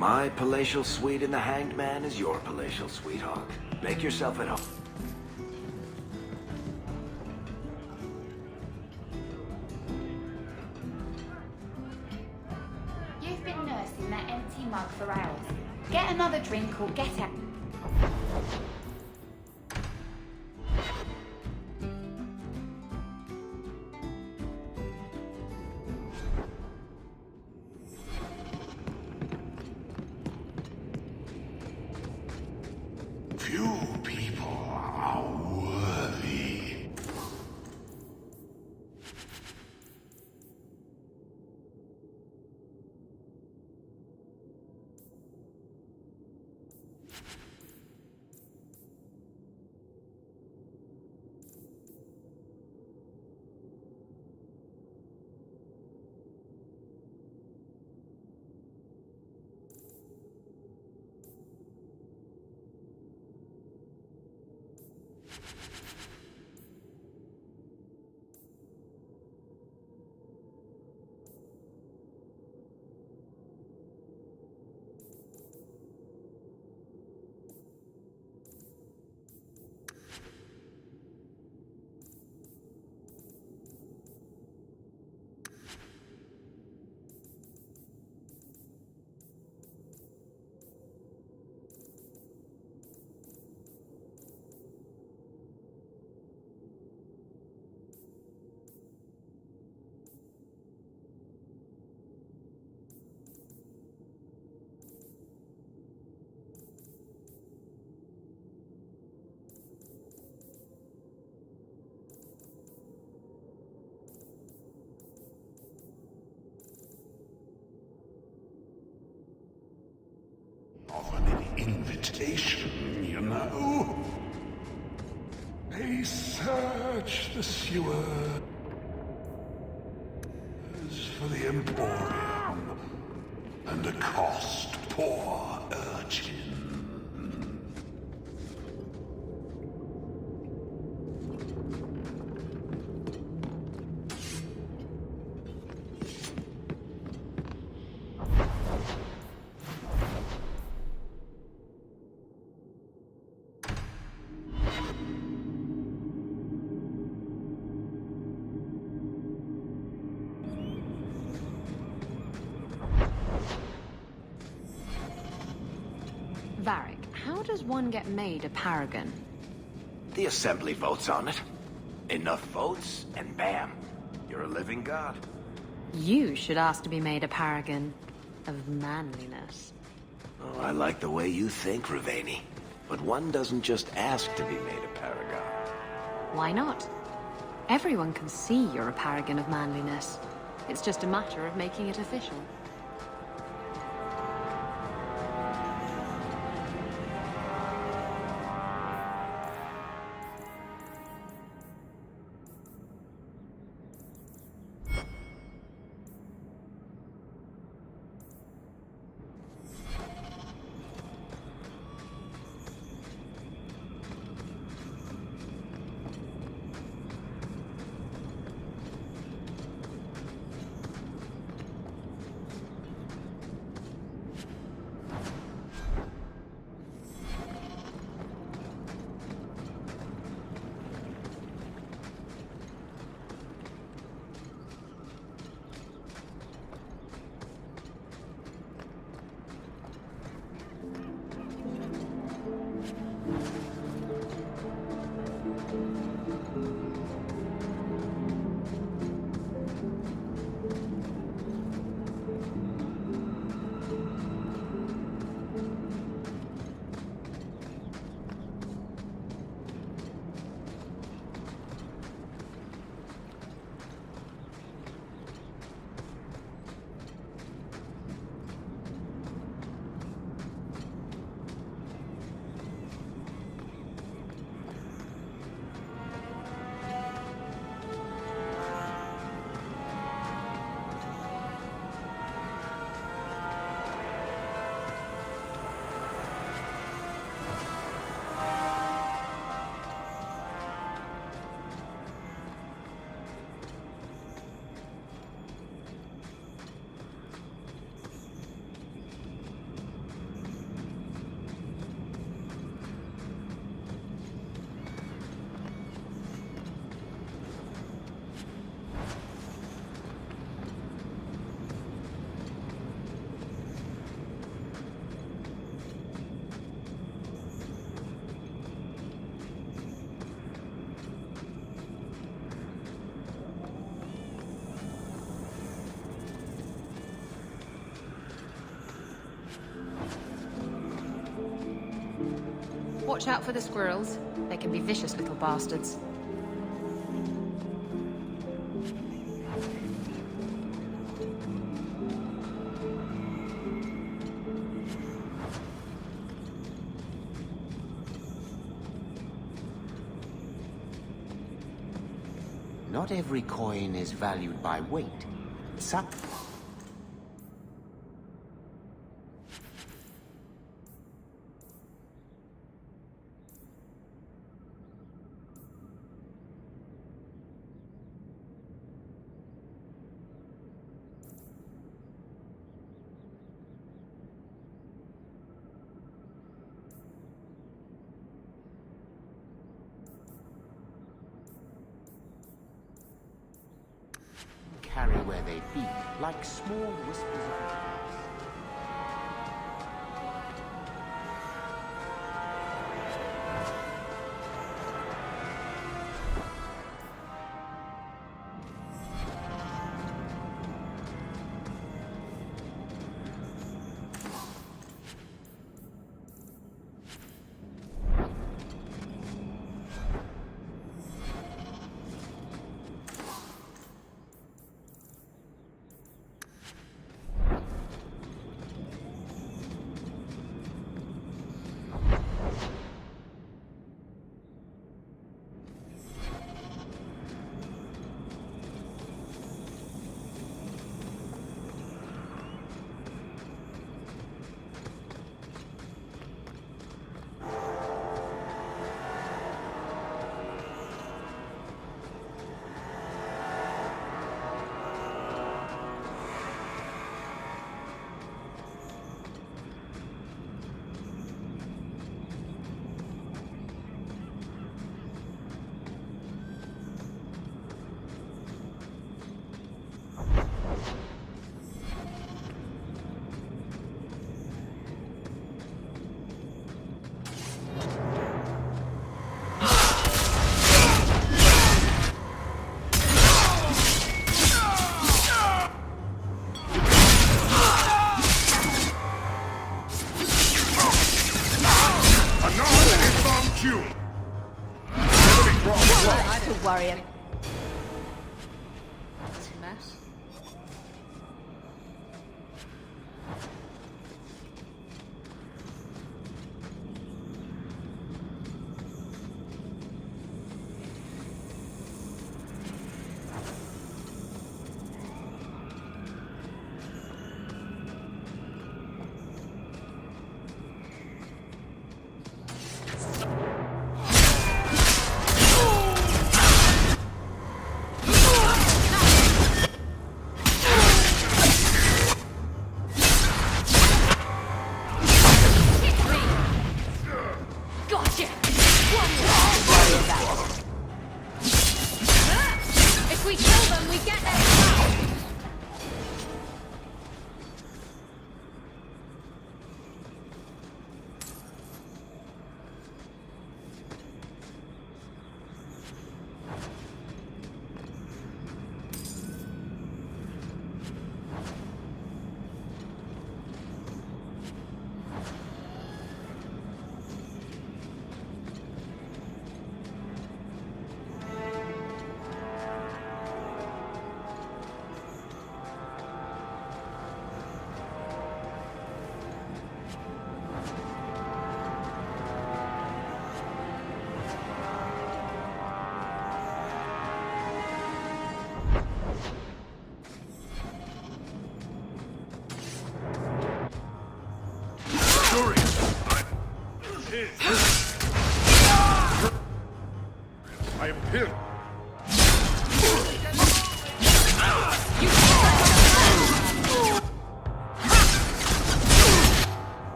My palatial suite in the Hanged Man is your palatial sweetheart. Make yourself at home. You've been nursing that empty mug for hours. Get another drink or get out. Few people are worthy. Of an invitation, you know. They search the sewers for the Emporium and accost poor urchin. Varric, how does one get made a paragon? The Assembly votes on it. Enough votes, and bam, you're a living god. You should ask to be made a paragon of manliness. Oh, I like the way you think, Ravani. But one doesn't just ask to be made a paragon. Why not? Everyone can see you're a paragon of manliness. It's just a matter of making it official. Watch out for the squirrels. They can be vicious little bastards. Not every coin is valued by weight. Some... carry where they be, like small whispers of advice. Warrior. It's a mess.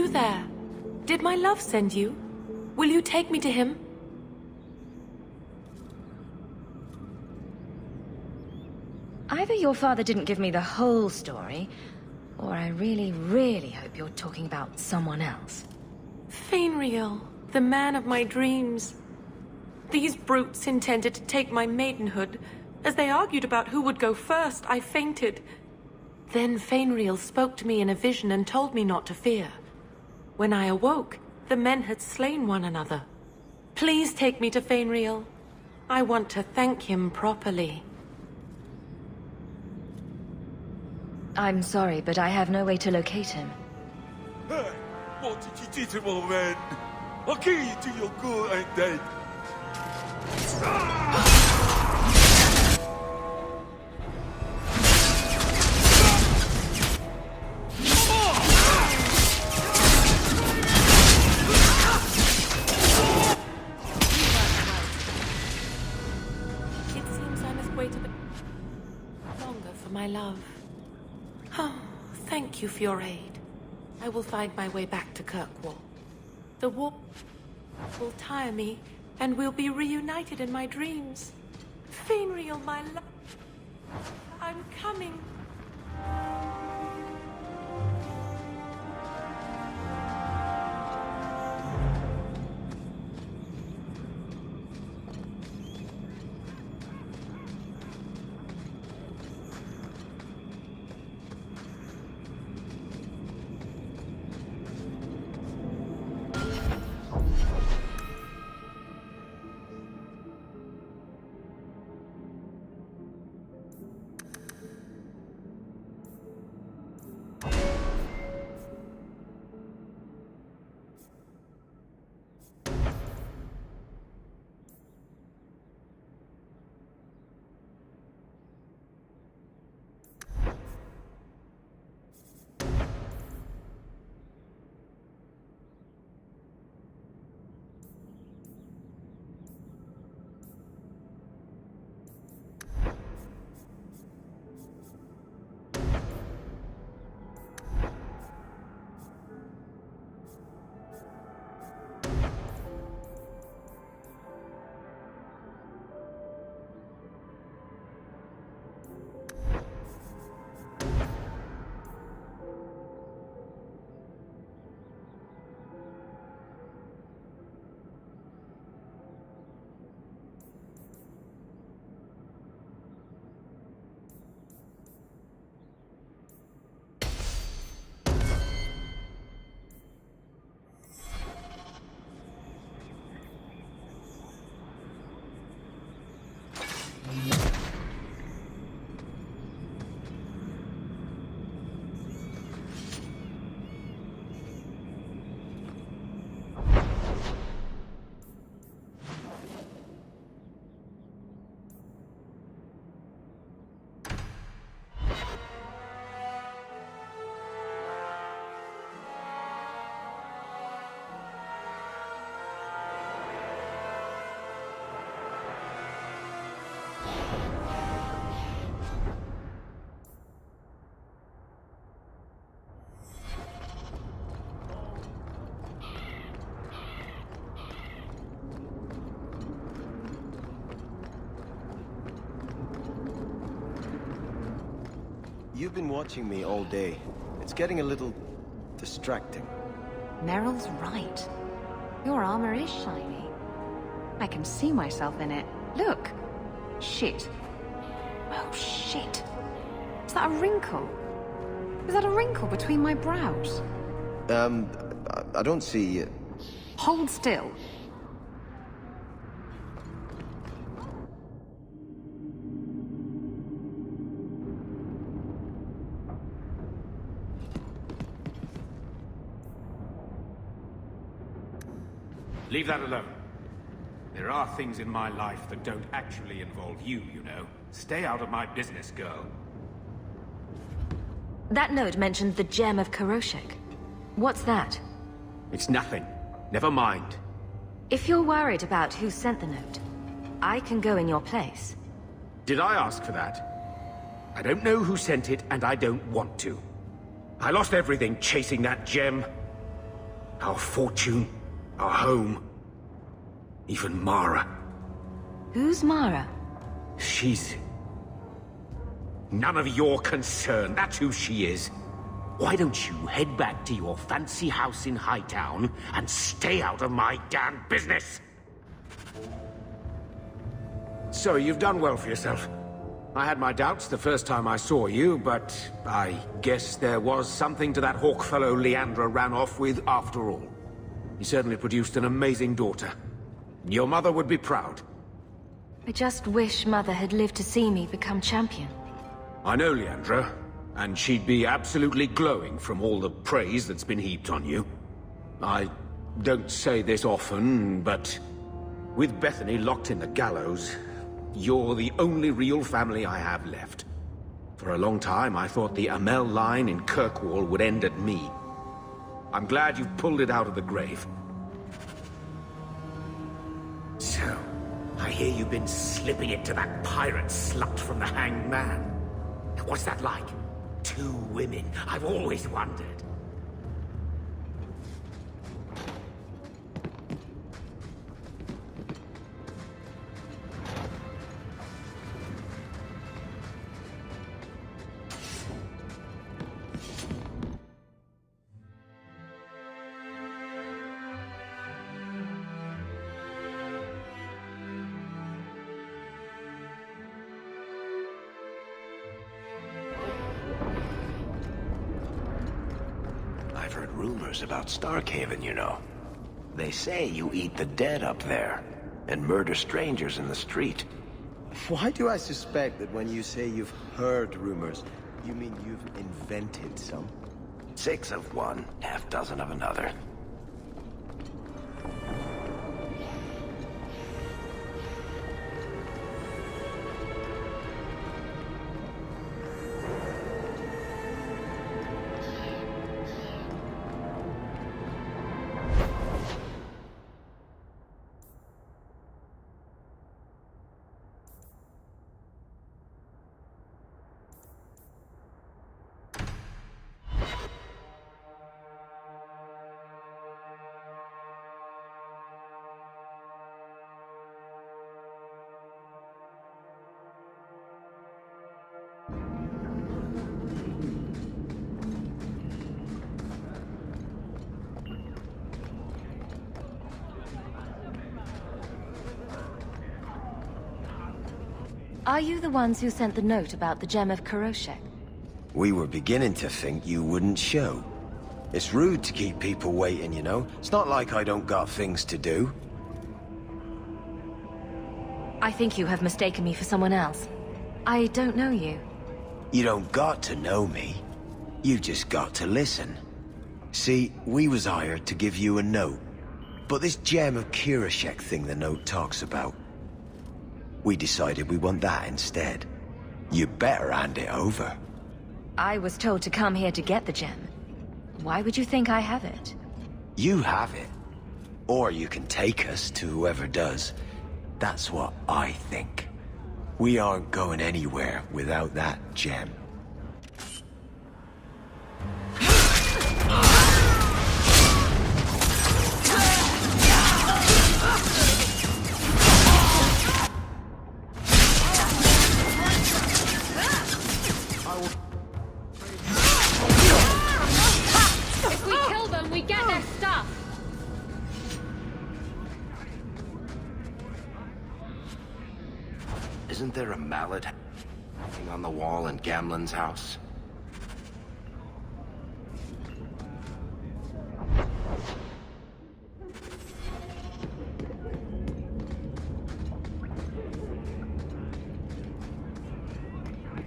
you there? Did my love send you? Will you take me to him? Either your father didn't give me the whole story, or I really, really hope you're talking about someone else. Fainriel, the man of my dreams. These brutes intended to take my maidenhood. As they argued about who would go first, I fainted. Then Fainriel spoke to me in a vision and told me not to fear. When I awoke, the men had slain one another. Please take me to Fainriel. I want to thank him properly. I'm sorry, but I have no way to locate him. Hey, what did you do to my men? I'll kill you till you're good and dead. It seems I must wait a bit longer for my love. Oh, thank you for your aid. I will find my way back to Kirkwall. The war will tire me, and we'll be reunited in my dreams. Fainriel, my love, I'm coming. You've been watching me all day. It's getting a little distracting. Meryl's right. Your armor is shiny. I can see myself in it. Look! Shit. Oh, shit. Is that a wrinkle? Is that a wrinkle between my brows? I don't see... Hold still. Leave that alone. There are things in my life that don't actually involve you, you know. Stay out of my business, girl. That note mentioned the gem of Karoshek. What's that? It's nothing. Never mind. If you're worried about who sent the note, I can go in your place. Did I ask for that? I don't know who sent it, and I don't want to. I lost everything chasing that gem. our fortune, our home, even Mara. Who's Mara? She's... none of your concern. That's who she is. Why don't you head back to your fancy house in Hightown and stay out of my damn business? So, you've done well for yourself. I had my doubts the first time I saw you, but I guess there was something to that hawk fellow Leandra ran off with after all. He certainly produced an amazing daughter. Your mother would be proud. I just wish Mother had lived to see me become champion. I know Leandra, and she'd be absolutely glowing from all the praise that's been heaped on you. I don't say this often, but with Bethany locked in the gallows, you're the only real family I have left. For a long time, I thought the Amel line in Kirkwall would end at me. I'm glad you've pulled it out of the grave. So, I hear you've been slipping it to that pirate slut from the Hanged Man. What's that like? 2 women. I've always wondered. I've heard rumors about Starkhaven, you know. They say you eat the dead up there, and murder strangers in the street. Why do I suspect that when you say you've heard rumors, you mean you've invented some? 6 of one, half dozen of another. Are you the ones who sent the note about the gem of Kuroshek? We were beginning to think you wouldn't show. It's rude to keep people waiting, you know? It's not like I don't got things to do. I think you have mistaken me for someone else. I don't know you. You don't got to know me. You just got to listen. See, we was hired to give you a note. But this gem of Kuroshek thing the note talks about, we decided we want that instead. You better hand it over. I was told to come here to get the gem. Why would you think I have it? You have it. Or you can take us to whoever does. That's what I think. We aren't going anywhere without that gem. If we kill them, we get their stuff. Isn't there a mallet hanging on the wall in Gamlen's house?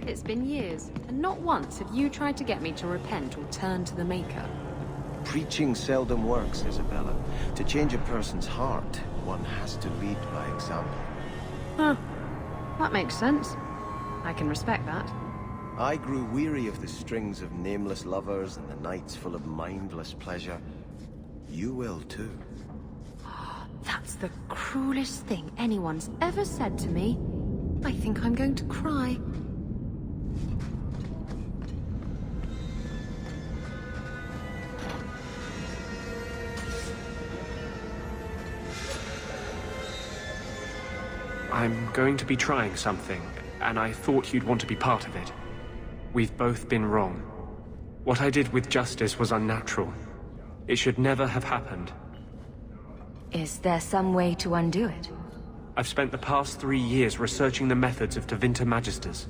It's been years, and not once have you tried to get me to repent or turn to the Maker. Preaching seldom works, Isabella. To change a person's heart, one has to lead by example. Huh. That makes sense. I can respect that. I grew weary of the strings of nameless lovers and the nights full of mindless pleasure. You will too. That's the cruelest thing anyone's ever said to me. I think I'm going to cry. I'm going to be trying something, and I thought you'd want to be part of it. We've both been wrong. What I did with Justice was unnatural. It should never have happened. Is there some way to undo it? I've spent the past 3 years researching the methods of Tevinter Magisters.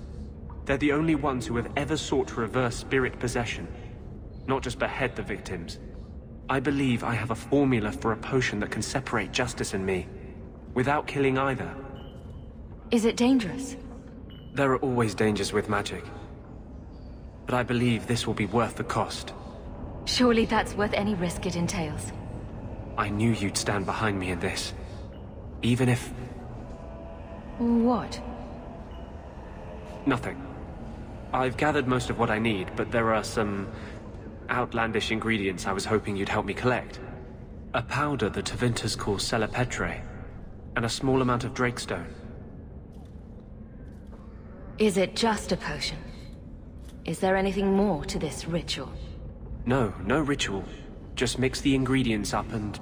They're the only ones who have ever sought to reverse spirit possession, not just behead the victims. I believe I have a formula for a potion that can separate Justice and me, without killing either. Is it dangerous? There are always dangers with magic. But I believe this will be worth the cost. Surely that's worth any risk it entails. I knew you'd stand behind me in this. Even if... What? Nothing. I've gathered most of what I need, but there are some outlandish ingredients I was hoping you'd help me collect. A powder the Tevinters call Celepetre, and a small amount of Drakestone. Is it just a potion? Is there anything more to this ritual? No, no ritual. Just mix the ingredients up and...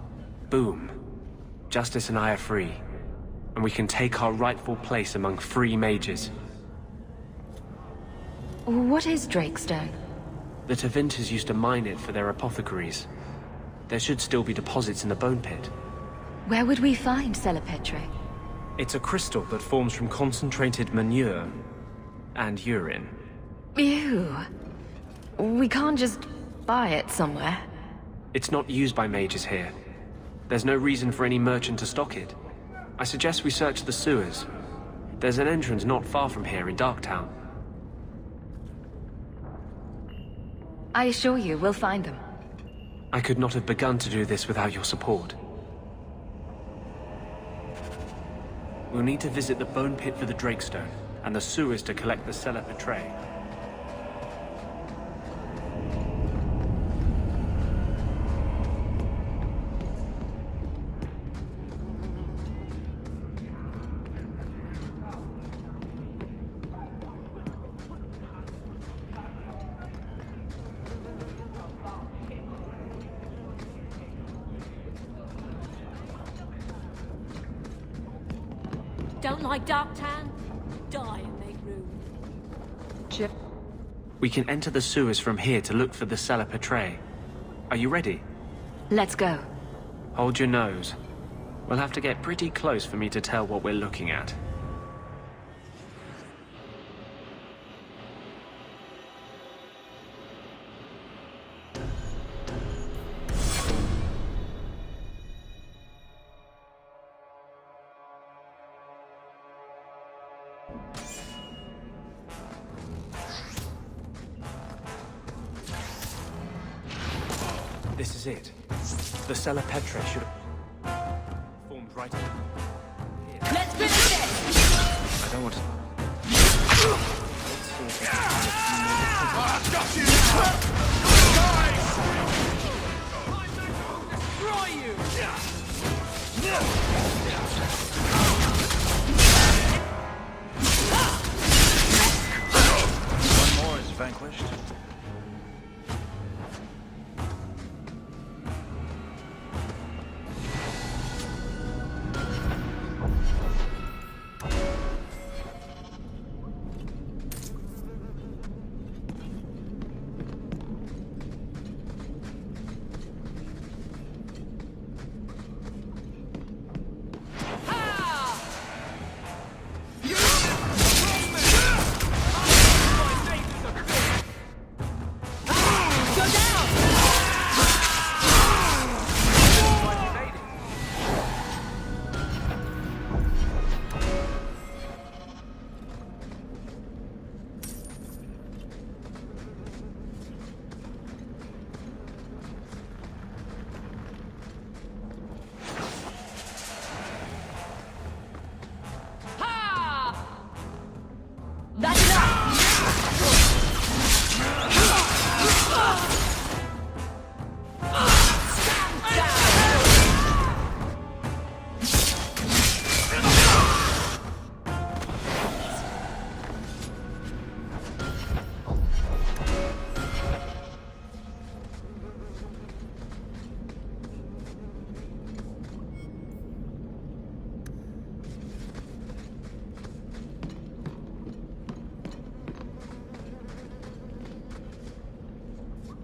boom. Justice and I are free. And we can take our rightful place among free mages. What is Drakestone? The Tevinters used to mine it for their apothecaries. There should still be deposits in the bone pit. Where would we find Celepetre? It's a crystal that forms from concentrated manure and urine. Ew. We can't just buy it somewhere. It's not used by mages here. There's no reason for any merchant to stock it. I suggest we search the sewers. There's an entrance not far from here in Darktown. I assure you, we'll find them. I could not have begun to do this without your support. We'll need to visit the bone pit for the Drakestone, and the sewers to collect the Celepetre. Don't like Darktown? Die and make room. We can enter the sewers from here to look for the Celepetre. Are you ready? Let's go. Hold your nose. We'll have to get pretty close for me to tell what we're looking at. This is it. The Celepetre should have formed right here. Let's finish it! I don't want to... Destroy you! One more is vanquished.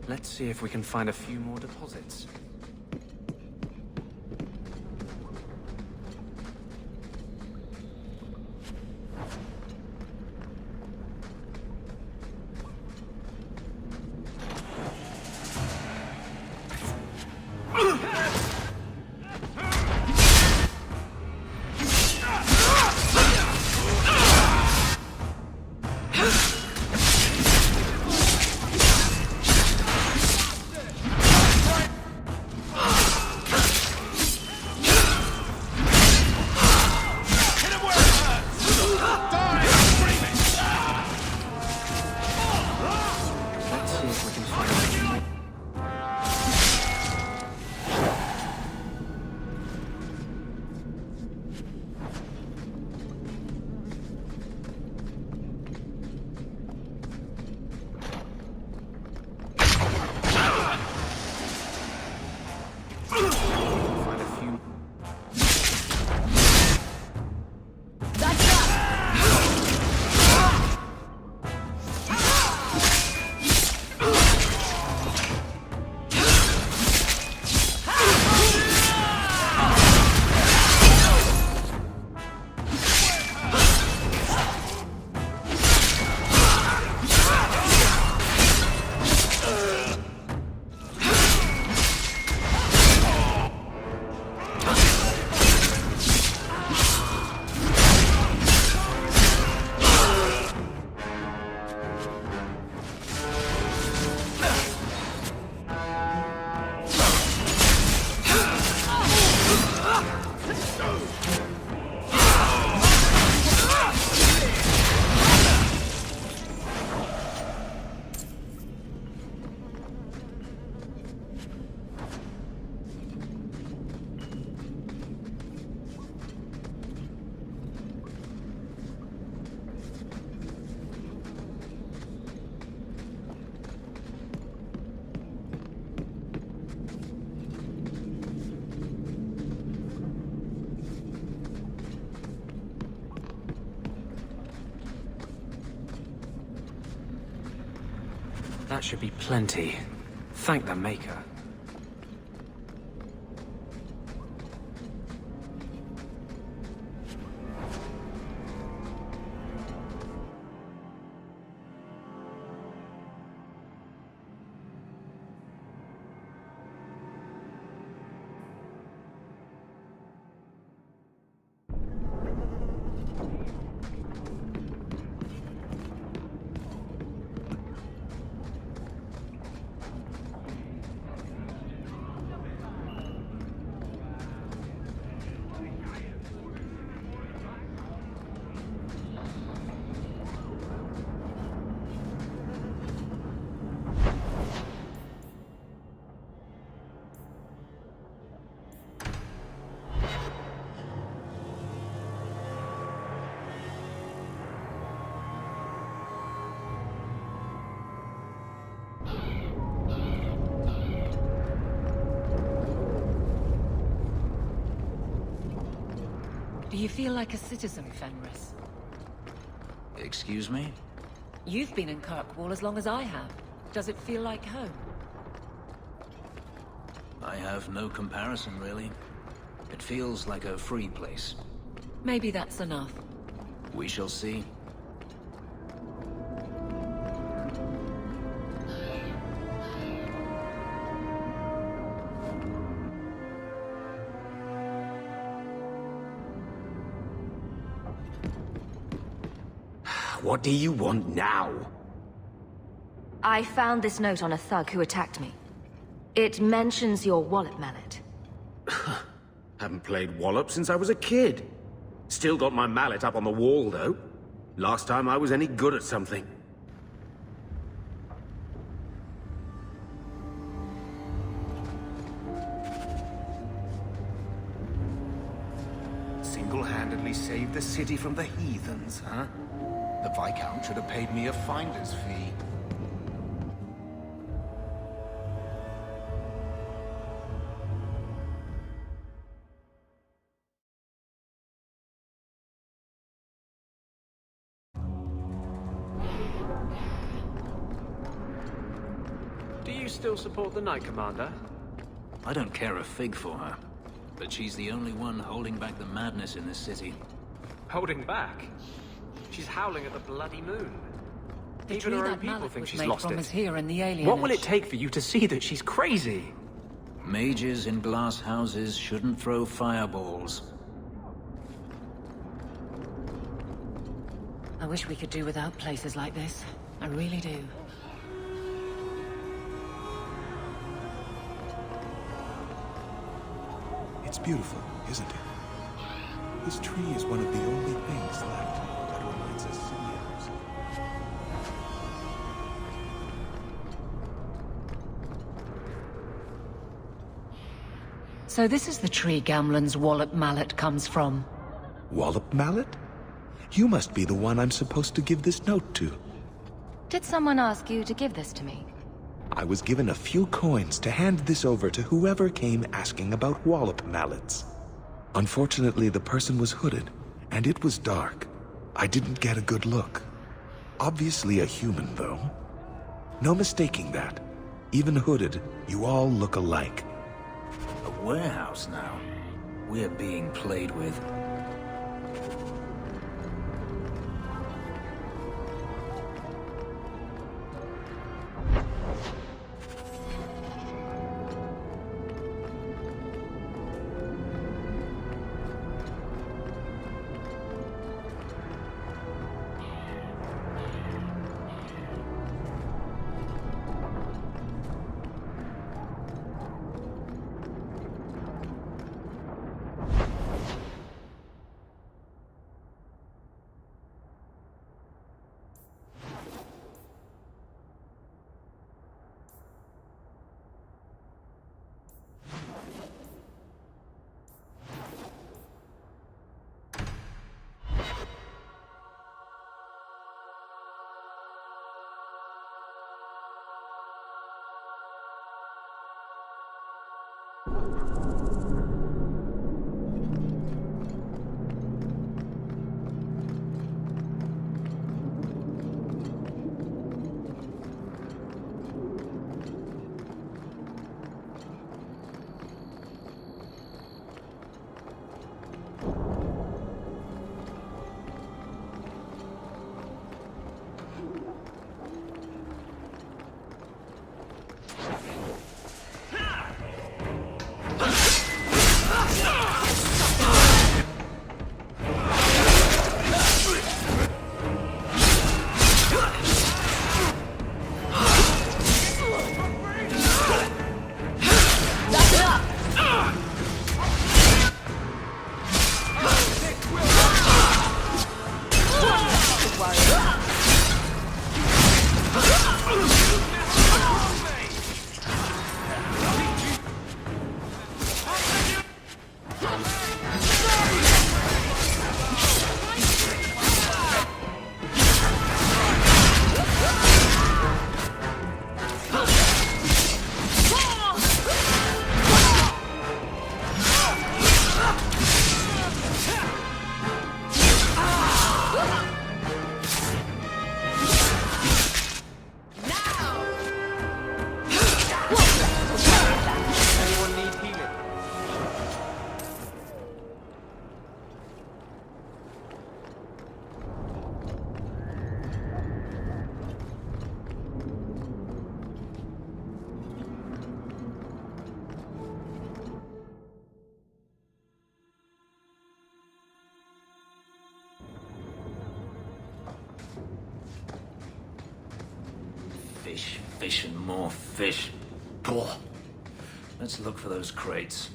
Let's see if we can find a few more deposits. That should be plenty. Thank the Maker. Do you feel like a citizen, Fenris? Excuse me? You've been in Kirkwall as long as I have. Does it feel like home? I have no comparison, really. It feels like a free place. Maybe that's enough. We shall see. What do you want now? I found this note on a thug who attacked me. It mentions your wallet mallet. Haven't played Wallop since I was a kid. Still got my mallet up on the wall, though. Last time I was any good at something. Single-handedly saved the city from the heathens, huh? The Viscount should have paid me a finder's fee. Do you still support the Knight Commander? I don't care a fig for her, but she's the only one holding back the madness in this city. Holding back? She's howling at the bloody moon. The Even tree her own that people mallet think was she's made lost from it. is here in the alien What will it age. take for you to see that she's crazy? Mages in glass houses shouldn't throw fireballs. I wish we could do without places like this. I really do. It's beautiful, isn't it? This tree is one of the only things left that reminds us of ours. So this is the tree Gamlen's Wallop Mallet comes from. Wallop Mallet? You must be the one I'm supposed to give this note to. Did someone ask you to give this to me? I was given a few coins to hand this over to whoever came asking about Wallop Mallets. Unfortunately, the person was hooded, and it was dark. I didn't get a good look. Obviously a human, though. No mistaking that. Even hooded, you all look alike. A warehouse now. We're being played with. Fish, fish, and more fish. Boah. Let's look for those crates.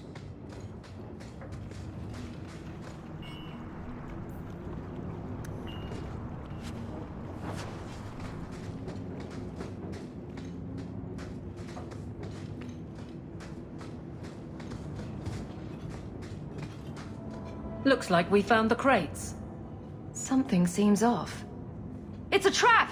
Looks like we found the crates. Something seems off. It's a trap!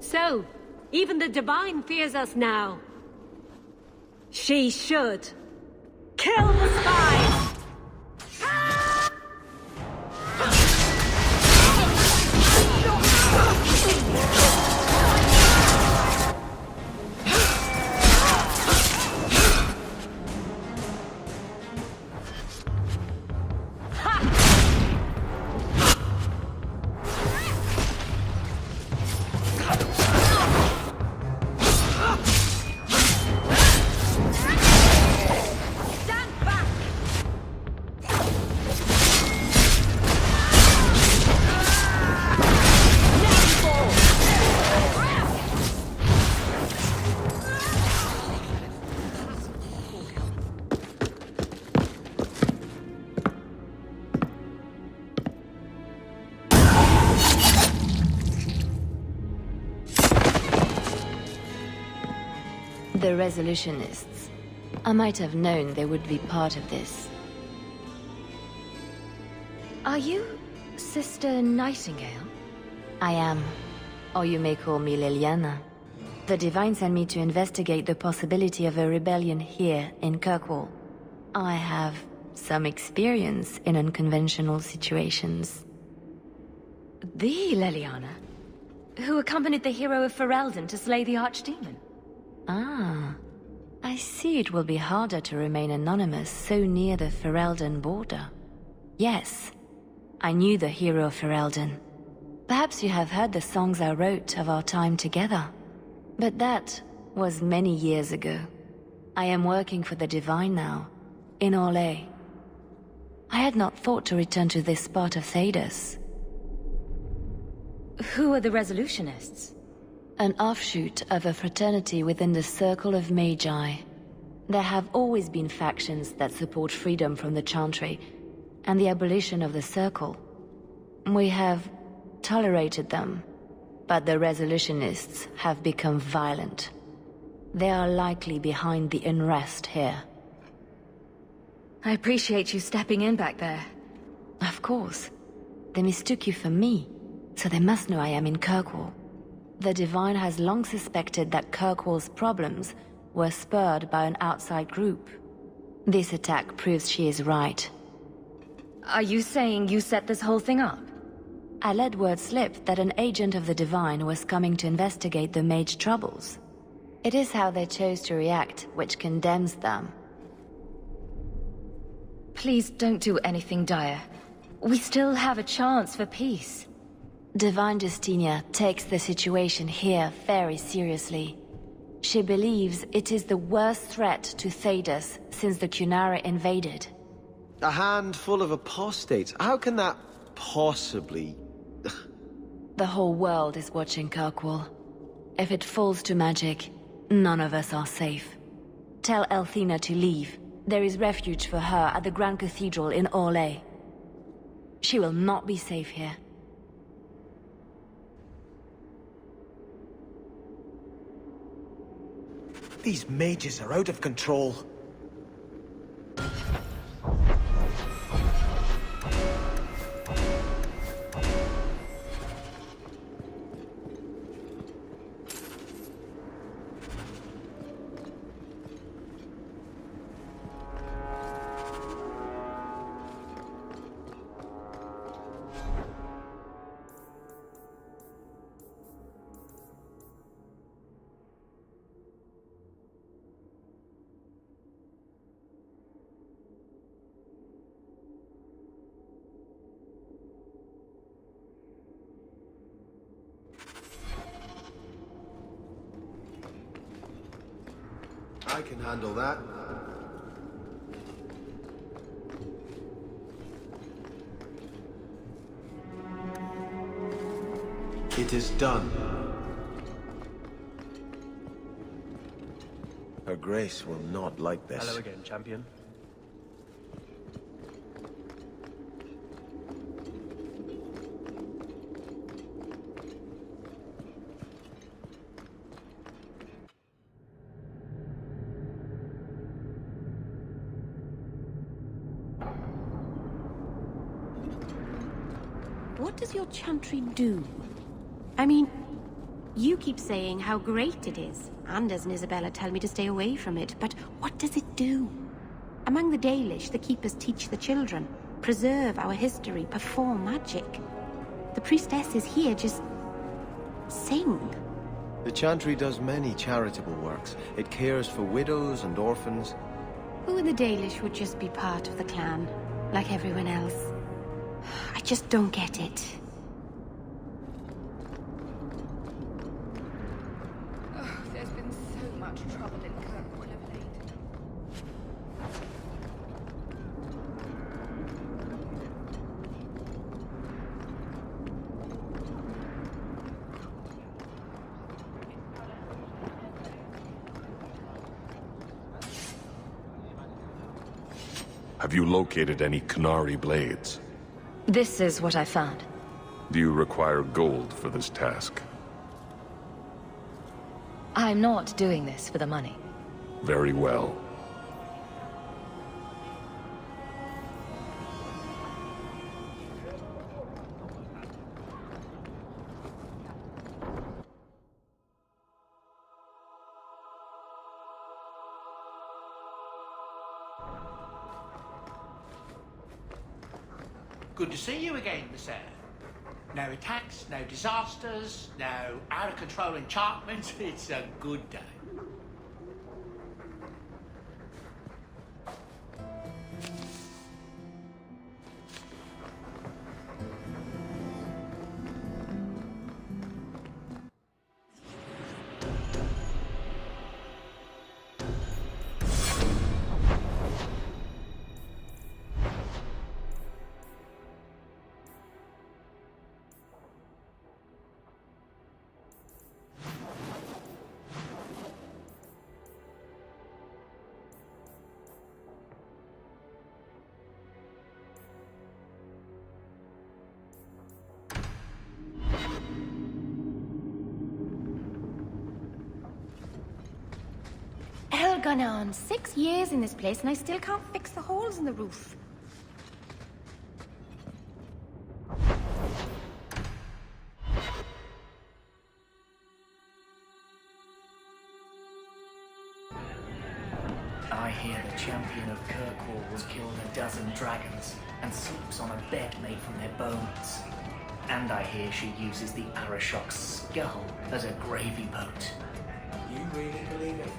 So, even the Divine fears us now. She should. Kill the spies! The Resolutionists. I might have known they would be part of this. Are you Sister Nightingale? I am. Or you may call me Liliana. The Divine sent me to investigate the possibility of a rebellion here in Kirkwall. I have some experience in unconventional situations. The Liliana? Who accompanied the hero of Ferelden to slay the Archdemon? Ah. I see it will be harder to remain anonymous so near the Ferelden border. Yes. I knew the hero of Ferelden. Perhaps you have heard the songs I wrote of our time together. But that was many years ago. I am working for the Divine now, in Orlais. I had not thought to return to this part of Thedas. Who are the Resolutionists? An offshoot of a fraternity within the Circle of Magi. There have always been factions that support freedom from the Chantry, and the abolition of the Circle. We have tolerated them, but the Resolutionists have become violent. They are likely behind the unrest here. I appreciate you stepping in back there. Of course. They mistook you for me, so they must know I am in Kirkwall. The Divine has long suspected that Kirkwall's problems were spurred by an outside group. This attack proves she is right. Are you saying you set this whole thing up? I let word slip that an agent of the Divine was coming to investigate the Mage troubles. It is how they chose to react which condemns them. Please don't do anything dire. We still have a chance for peace. Divine Justinia takes the situation here very seriously. She believes it is the worst threat to Thedas since the Cunara invaded. A handful of apostates? How can that possibly... The whole world is watching Kirkwall. If it falls to magic, none of us are safe. Tell Elthina to leave. There is refuge for her at the Grand Cathedral in Orlais. She will not be safe here. These mages are out of control. I can handle that. It is done. Her Grace will not like this. Hello again, champion. What does your chantry do? I mean, you keep saying how great it is. Anders and Isabella tell me to stay away from it, but what does it do? Among the Dalish, the keepers teach the children, preserve our history, perform magic. The priestesses here just... sing. The Chantry does many charitable works. It cares for widows and orphans. Who in the Dalish would just be part of the clan, like everyone else? I just don't get it. There's been so much trouble in Kirkwall of late. Have you located any Qunari blades? This is what I found. Do you require gold for this task? I'm not doing this for the money. Very well. Good to see you again, sir. No attacks, no disasters, no out-of-control enchantments. It's a good day. Gone on 6 years in this place and I still can't fix the holes in the roof. I hear the champion of Kirkwall's killed a dozen dragons and sleeps on a bed made from their bones. And I hear she uses the Arashok's skull as a gravy boat. You really believe it?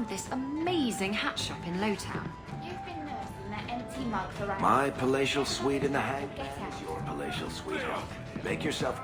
This amazing hat shop in Lowtown. You've been nursing that empty mug for hours. My palatial suite in the hang is your palatial sweetheart. Make yourself...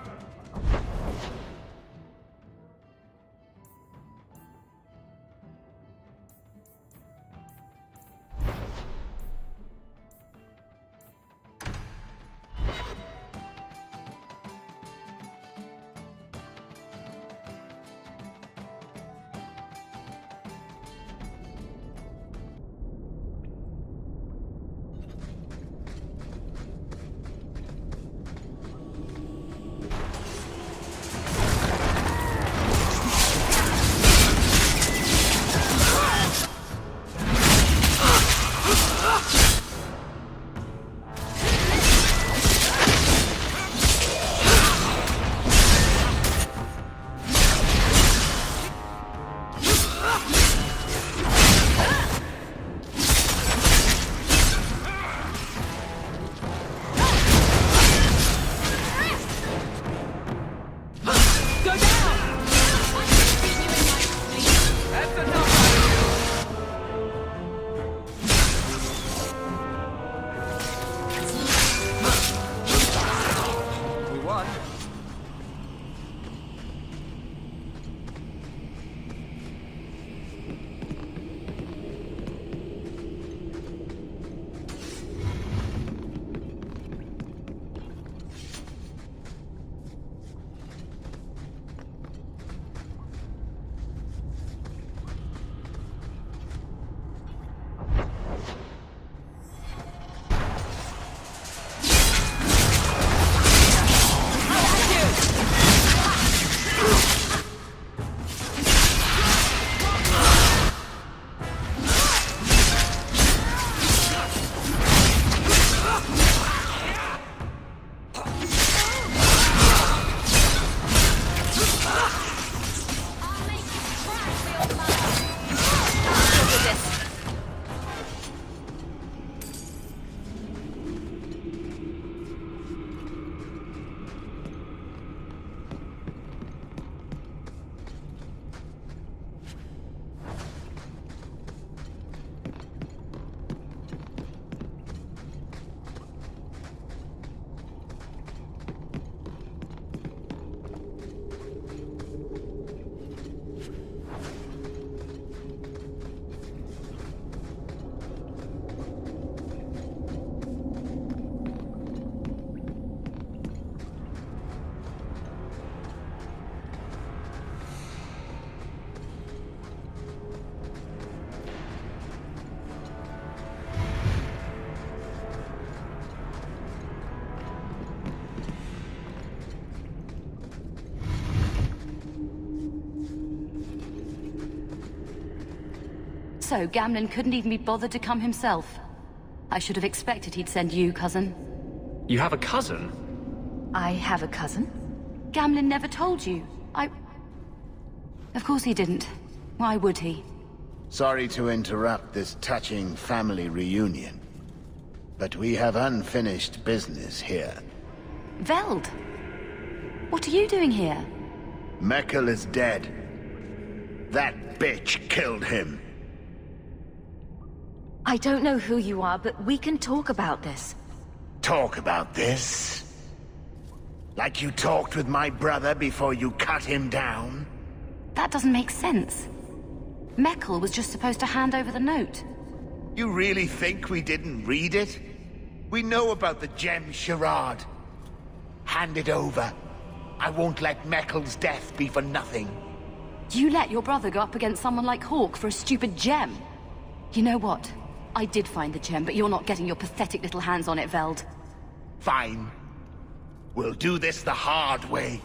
So, Gamlin couldn't even be bothered to come himself. I should have expected he'd send you, cousin. You have a cousin? I have a cousin? Gamlin never told you. Of course he didn't. Why would he? Sorry to interrupt this touching family reunion, but we have unfinished business here. Veld! What are you doing here? Meckel is dead. That bitch killed him. I don't know who you are, but we can talk about this. Talk about this? Like you talked with my brother before you cut him down? That doesn't make sense. Meckel was just supposed to hand over the note. You really think we didn't read it? We know about the gem charade. Hand it over. I won't let Meckel's death be for nothing. You let your brother go up against someone like Hawk for a stupid gem? You know what? I did find the gem, but you're not getting your pathetic little hands on it, Veld. Fine. We'll do this the hard way.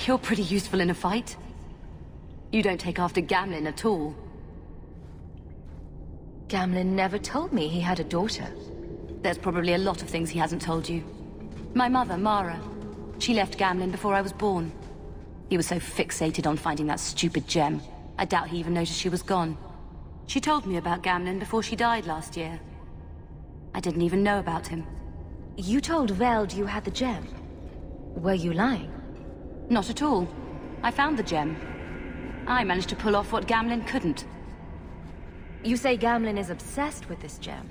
You're pretty useful in a fight. You don't take after Gamlin at all. Gamlin never told me he had a daughter. There's probably a lot of things he hasn't told you. My mother, Mara, she left Gamlin before I was born. He was so fixated on finding that stupid gem, I doubt he even noticed she was gone. She told me about Gamlin before she died last year. I didn't even know about him. You told Veld you had the gem. Were you lying? Not at all. I found the gem. I managed to pull off what Gamlin couldn't. You say Gamlin is obsessed with this gem,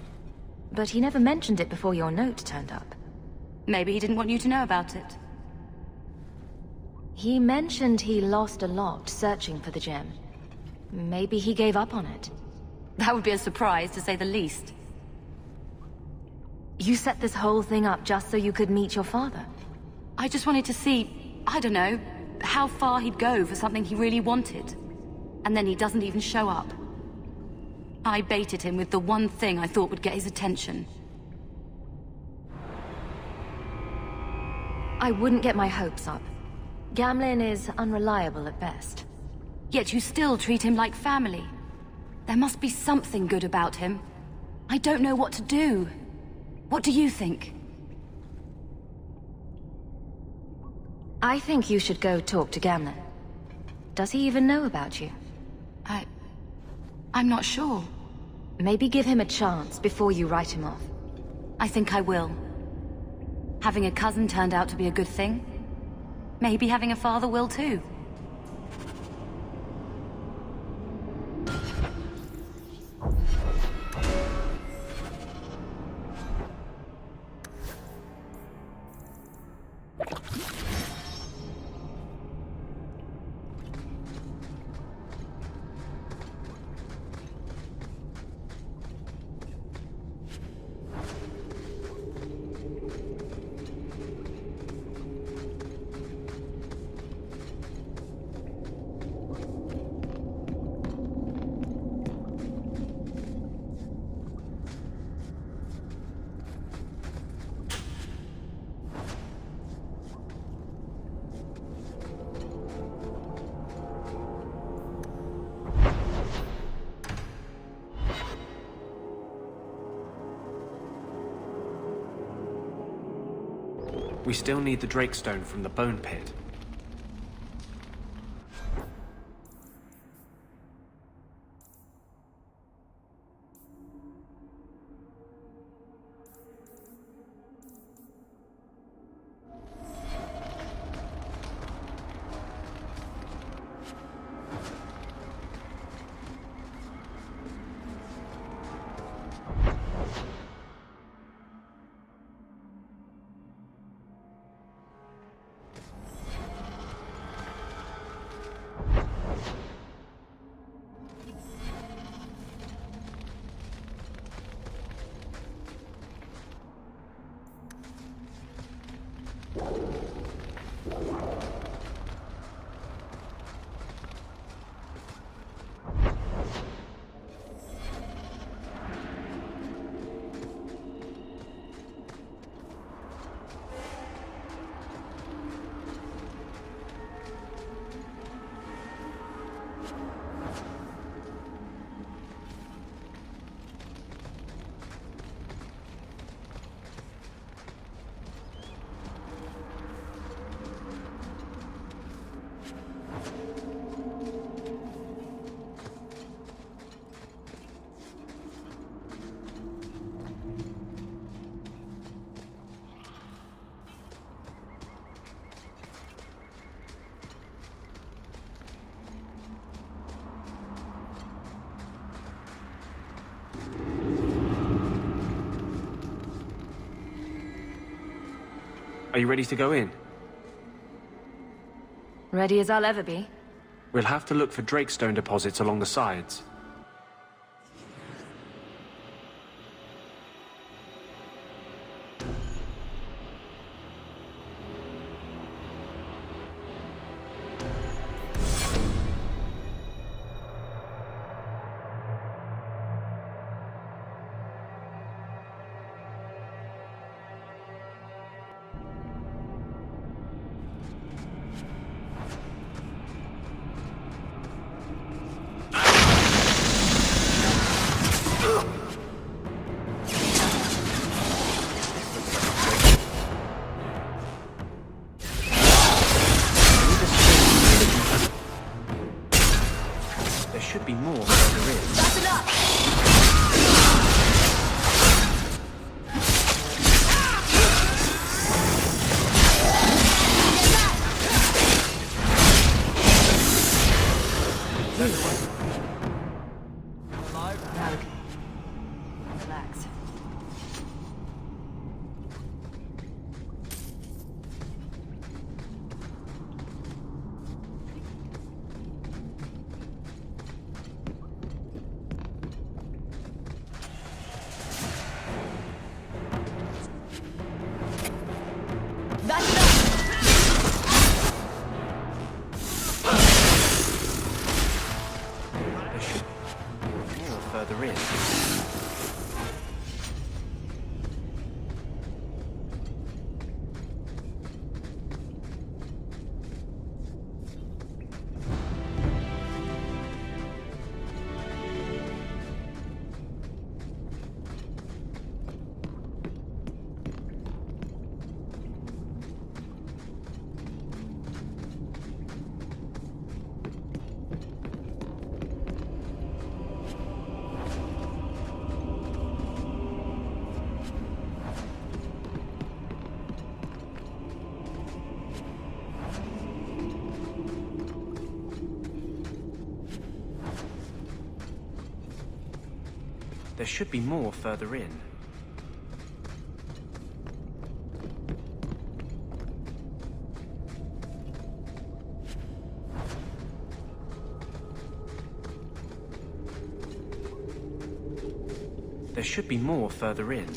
but he never mentioned it before your note turned up. Maybe he didn't want you to know about it. He mentioned he lost a lot searching for the gem. Maybe he gave up on it. That would be a surprise, to say the least. You set this whole thing up just so you could meet your father? I just wanted to see, I don't know, how far he'd go for something he really wanted. And then he doesn't even show up. I baited him with the one thing I thought would get his attention. I wouldn't get my hopes up. Gamlin is unreliable at best. Yet you still treat him like family. There must be something good about him. I don't know what to do. What do you think? I think you should go talk to Gamlin. Does he even know about you? I'm not sure. Maybe give him a chance before you write him off. I think I will. Having a cousin turned out to be a good thing. Maybe having a father will too. We still need the Drakestone from the Bone Pit. Are you ready to go in? Ready as I'll ever be. We'll have to look for Drakestone deposits along the sides. There should be more further in. That's enough! Relax. That's enough! There should be more further in. There should be more further in. There should be more further in.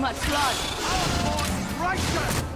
much blood. Righteous!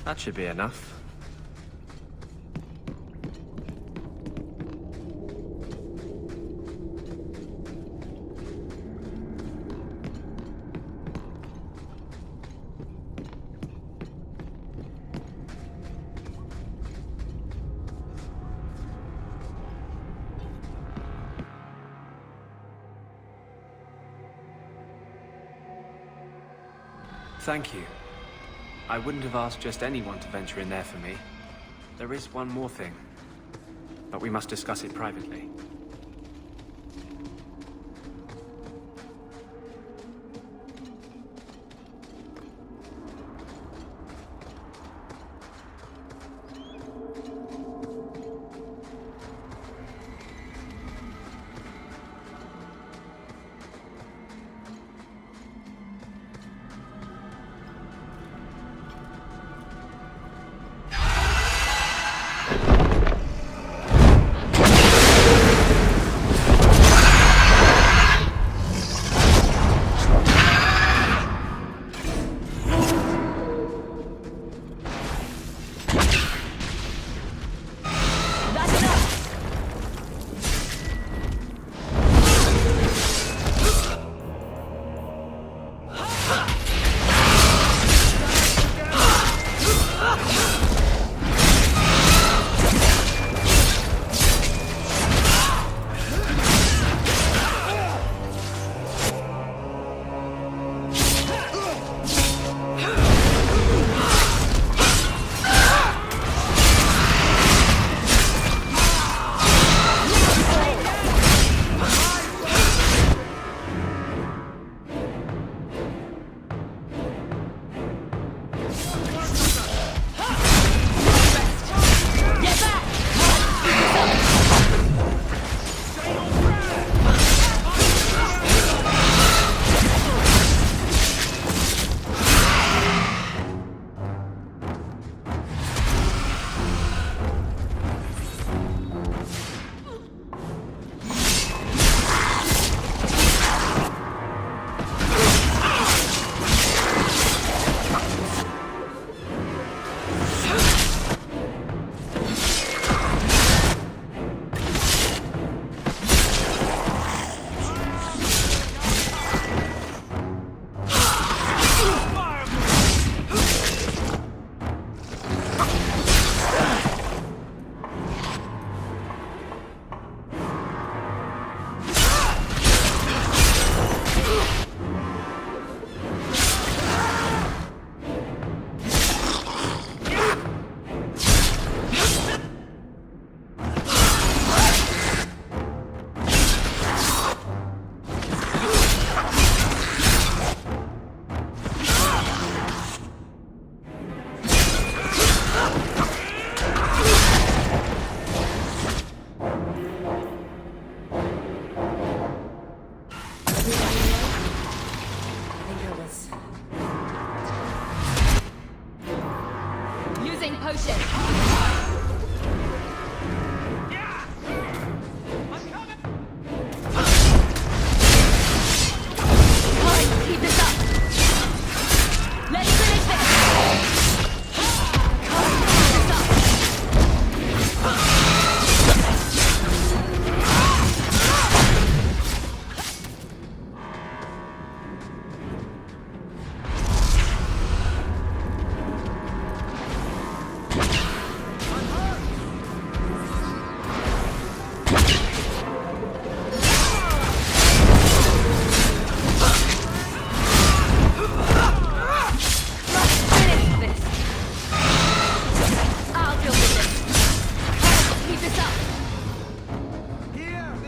That should be enough. Thank you. I wouldn't have asked just anyone to venture in there for me. There is one more thing, but we must discuss it privately.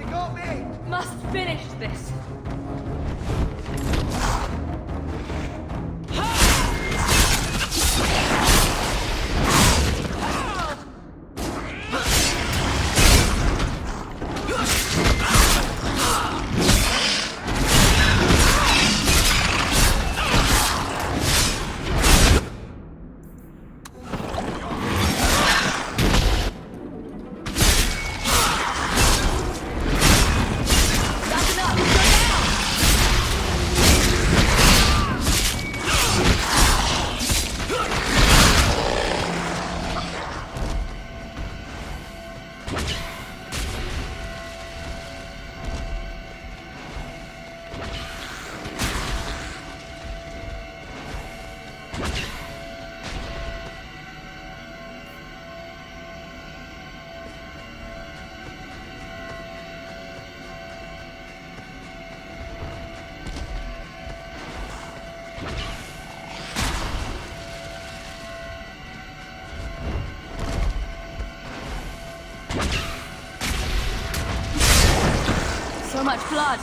got me! Must finish this. So much blood.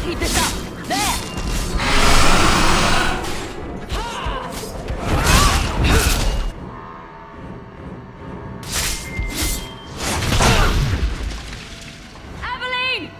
keep this up! There! Aveline!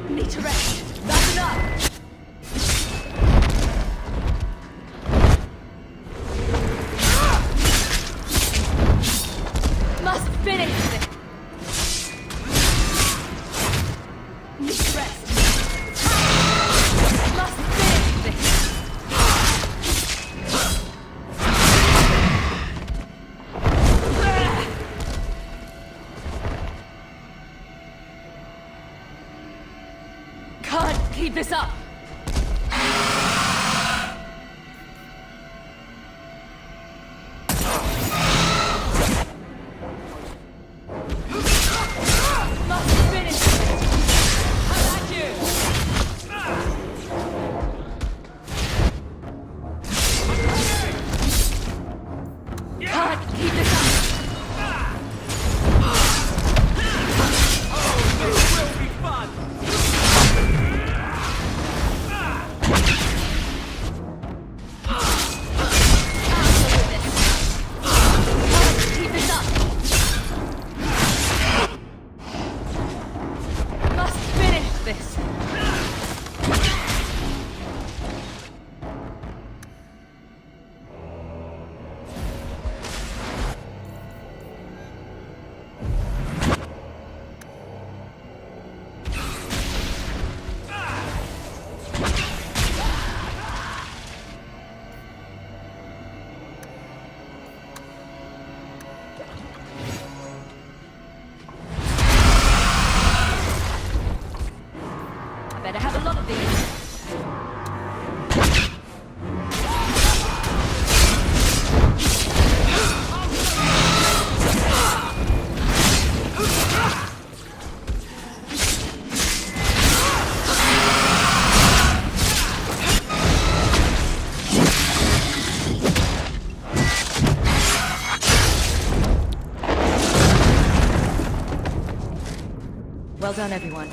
Need to rest. That's enough. Must finish this. Need to rest. Must finish this. Can't keep this up. Must finish it. How about you? Can't keep this up. This will be fun! Keep this up. Must finish this. I better have a lot of these. Well done, everyone.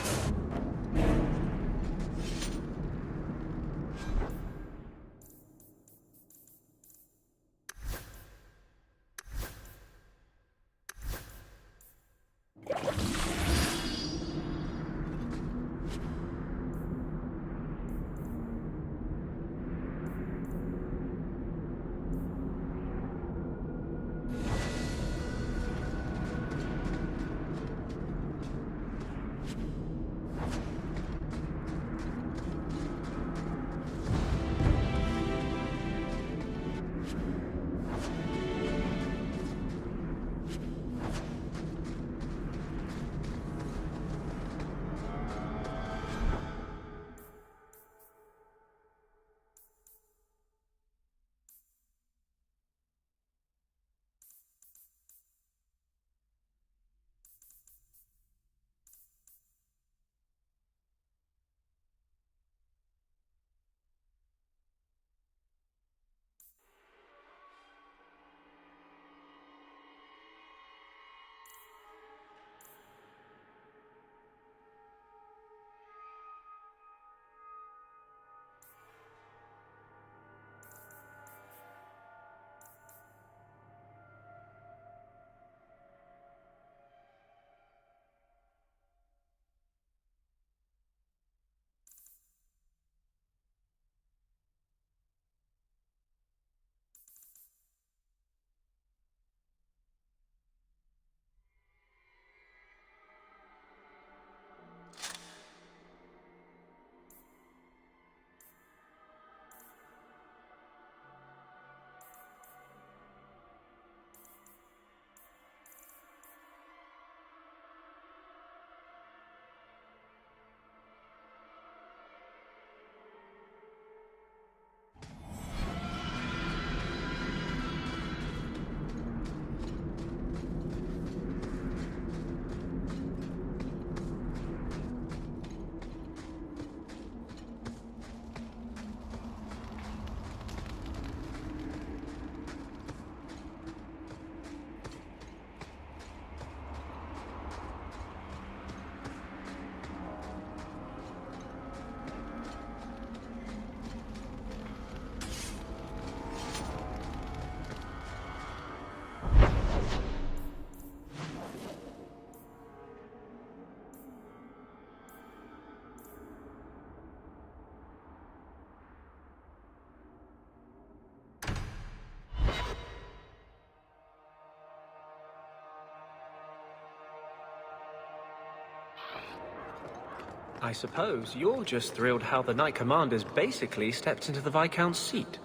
I suppose you're just thrilled how the Knight Commander's basically stepped into the Viscount's seat.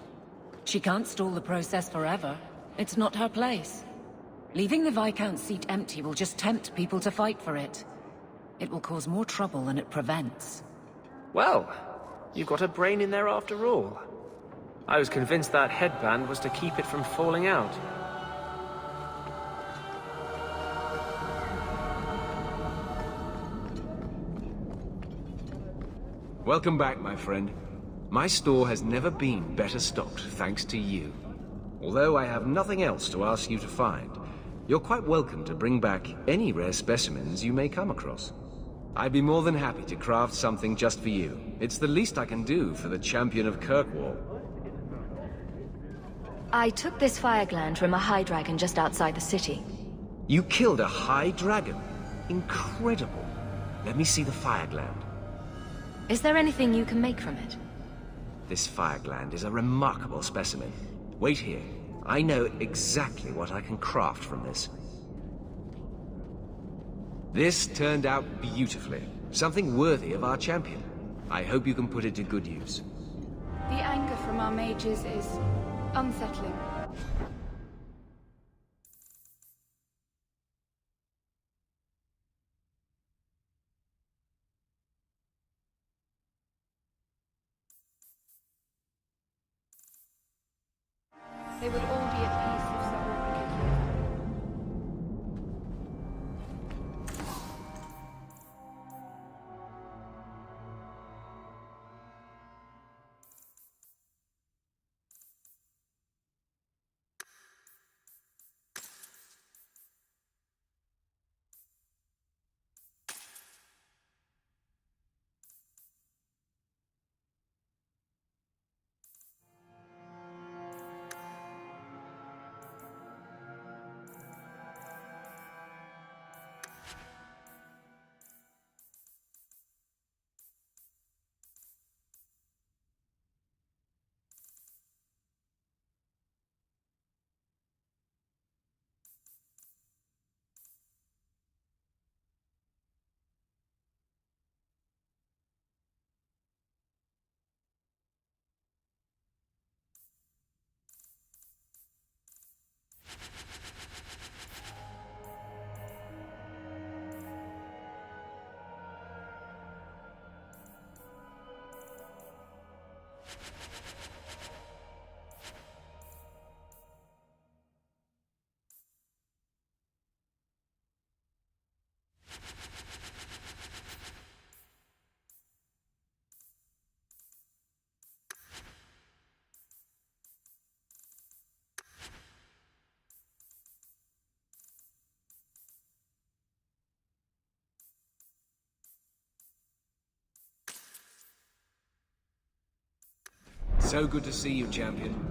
She can't stall the process forever. It's not her place. Leaving the Viscount's seat empty will just tempt people to fight for it. It will cause more trouble than it prevents. Well, you've got a brain in there after all. I was convinced that headband was to keep it from falling out. Welcome back, my friend. My store has never been better stocked, thanks to you. Although I have nothing else to ask you to find, you're quite welcome to bring back any rare specimens you may come across. I'd be more than happy to craft something just for you. It's the least I can do for the champion of Kirkwall. I took this fire gland from a high dragon just outside the city. You killed a high dragon? Incredible. Let me see the fire gland. Is there anything you can make from it? This fire gland is a remarkable specimen. Wait here. I know exactly what I can craft from this. This turned out beautifully. Something worthy of our champion. I hope you can put it to good use. The anger from our mages is unsettling. They would all be at peace if someone could hear them. So good to see you, champion.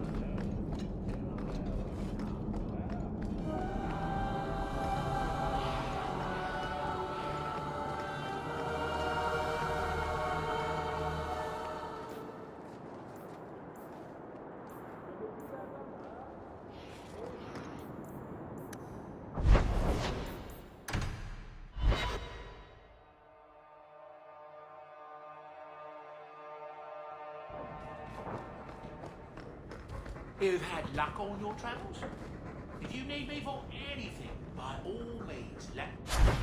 You've had luck on your travels? If you need me for anything, by all means, let me.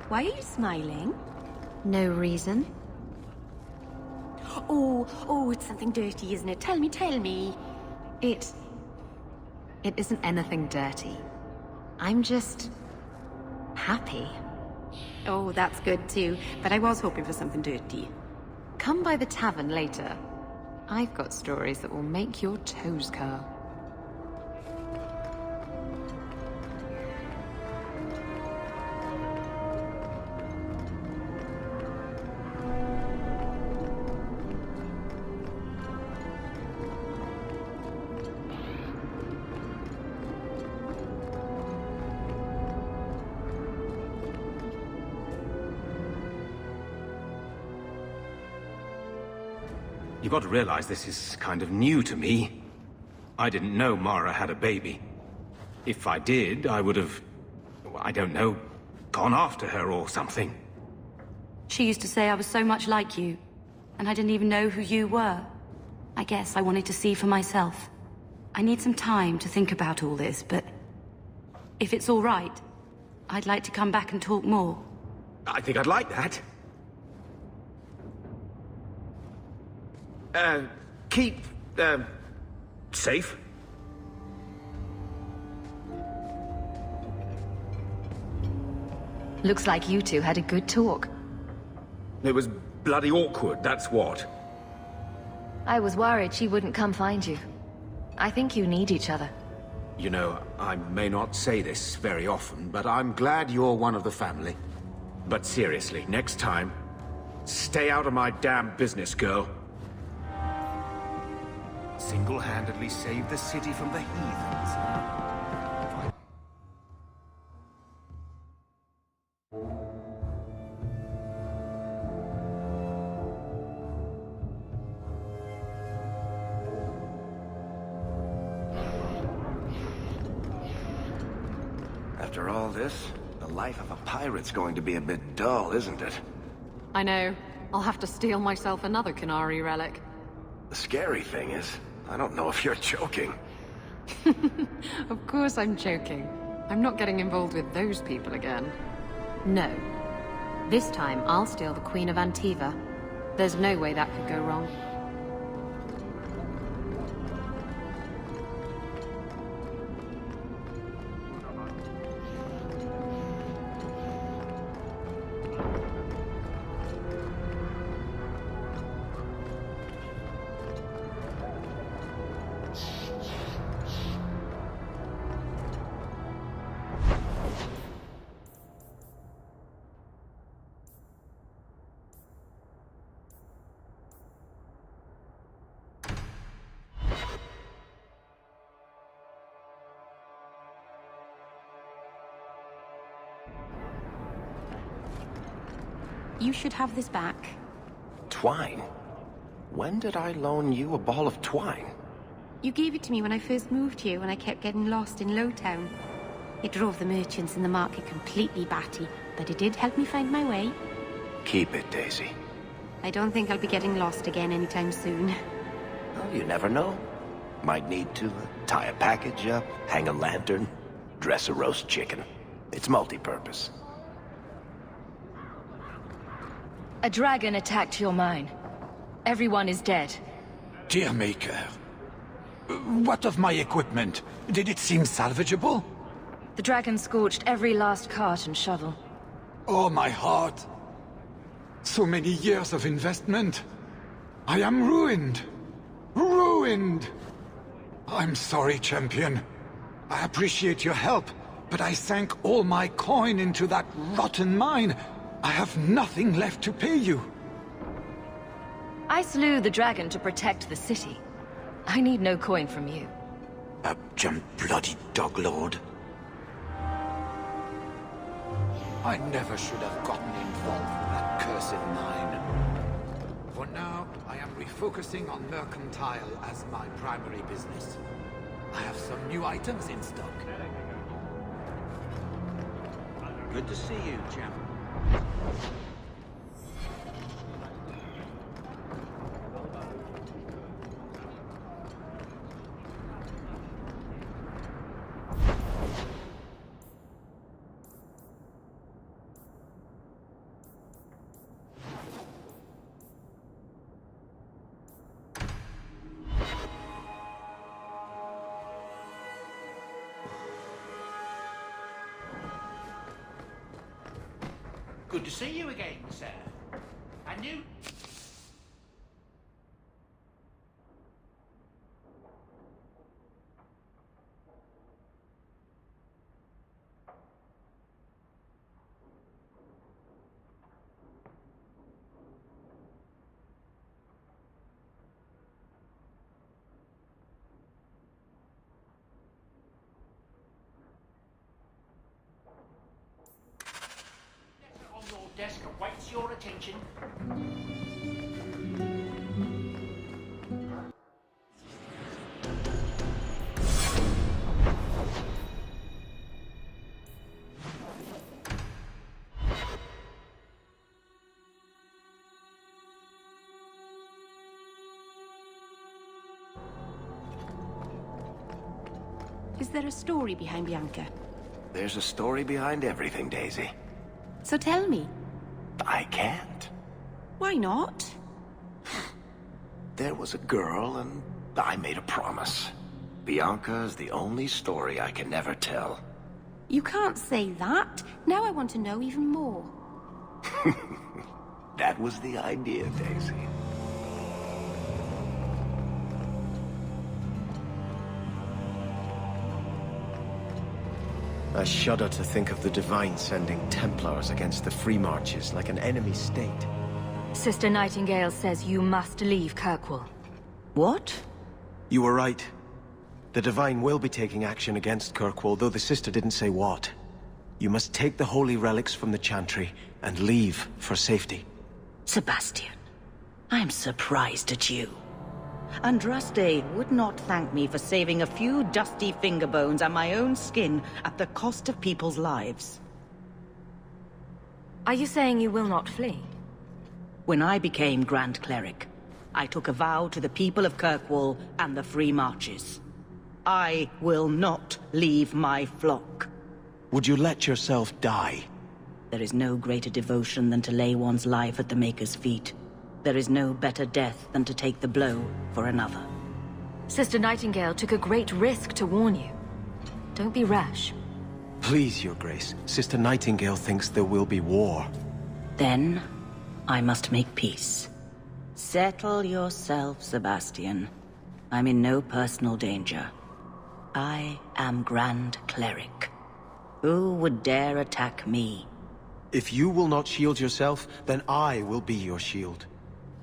Why are you smiling? No reason. Oh, it's something dirty, isn't it? Tell me. It isn't anything dirty. I'm just happy. Oh, that's good too. But I was hoping for something dirty. Come by the tavern later. I've got stories that will make your toes curl. You've got to realize this is kind of new to me. I didn't know Mara had a baby. If I did, I would have, I don't know, gone after her or something. She used to say I was so much like you, and I didn't even know who you were. I guess I wanted to see for myself. I need some time to think about all this, but if it's all right, I'd like to come back and talk more. I think I'd like that. Keep, safe. Looks like you two had a good talk. It was bloody awkward, that's what. I was worried she wouldn't come find you. I think you need each other. You know, I may not say this very often, but I'm glad you're one of the family. But seriously, next time, stay out of my damn business, girl. Single-handedly saved the city from the heathens. After all this, the life of a pirate's going to be a bit dull, isn't it? I know. I'll have to steal myself another Canary relic. The scary thing is, I don't know if you're joking. Of course I'm joking. I'm not getting involved with those people again. No. This time I'll steal the Queen of Antiva. There's no way that could go wrong. You should have this back. Twine? When did I loan you a ball of twine? You gave it to me when I first moved here, when I kept getting lost in Lowtown. It drove the merchants in the market completely batty, but it did help me find my way. Keep it, Daisy. I don't think I'll be getting lost again anytime soon. Well, you never know. Might need to tie a package up, hang a lantern, dress a roast chicken. It's multi-purpose. A dragon attacked your mine. Everyone is dead. Dear Maker, what of my equipment? Did it seem salvageable? The dragon scorched every last cart and shovel. Oh, my heart. So many years of investment. I am ruined. Ruined! I'm sorry, champion. I appreciate your help, but I sank all my coin into that rotten mine. I have nothing left to pay you. I slew the dragon to protect the city. I need no coin from you. Jump bloody dog lord. I never should have gotten involved with that cursed mine. For now, I am refocusing on mercantile as my primary business. I have some new items in stock. Good to see you, champ. Good to see you again, sir. And you... on your desk awaits your attention. Is there a story behind Bianca? There's a story behind everything, Daisy. So tell me. I can't. Why not? There was a girl, and I made a promise. Bianca is the only story I can never tell. You can't say that. Now I want to know even more. That was the idea, Daisy. I shudder to think of the Divine sending Templars against the Free Marches like an enemy state. Sister Nightingale says you must leave Kirkwall. What? You were right. The Divine will be taking action against Kirkwall, though the sister didn't say what. You must take the holy relics from the Chantry and leave for safety. Sebastian, I'm surprised at you. Andraste would not thank me for saving a few dusty finger bones and my own skin at the cost of people's lives. Are you saying you will not flee? When I became Grand Cleric, I took a vow to the people of Kirkwall and the Free Marches. I will not leave my flock. Would you let yourself die? There is no greater devotion than to lay one's life at the Maker's feet. There is no better death than to take the blow for another. Sister Nightingale took a great risk to warn you. Don't be rash. Please, Your Grace. Sister Nightingale thinks there will be war. Then, I must make peace. Settle yourself, Sebastian. I'm in no personal danger. I am Grand Cleric. Who would dare attack me? If you will not shield yourself, then I will be your shield.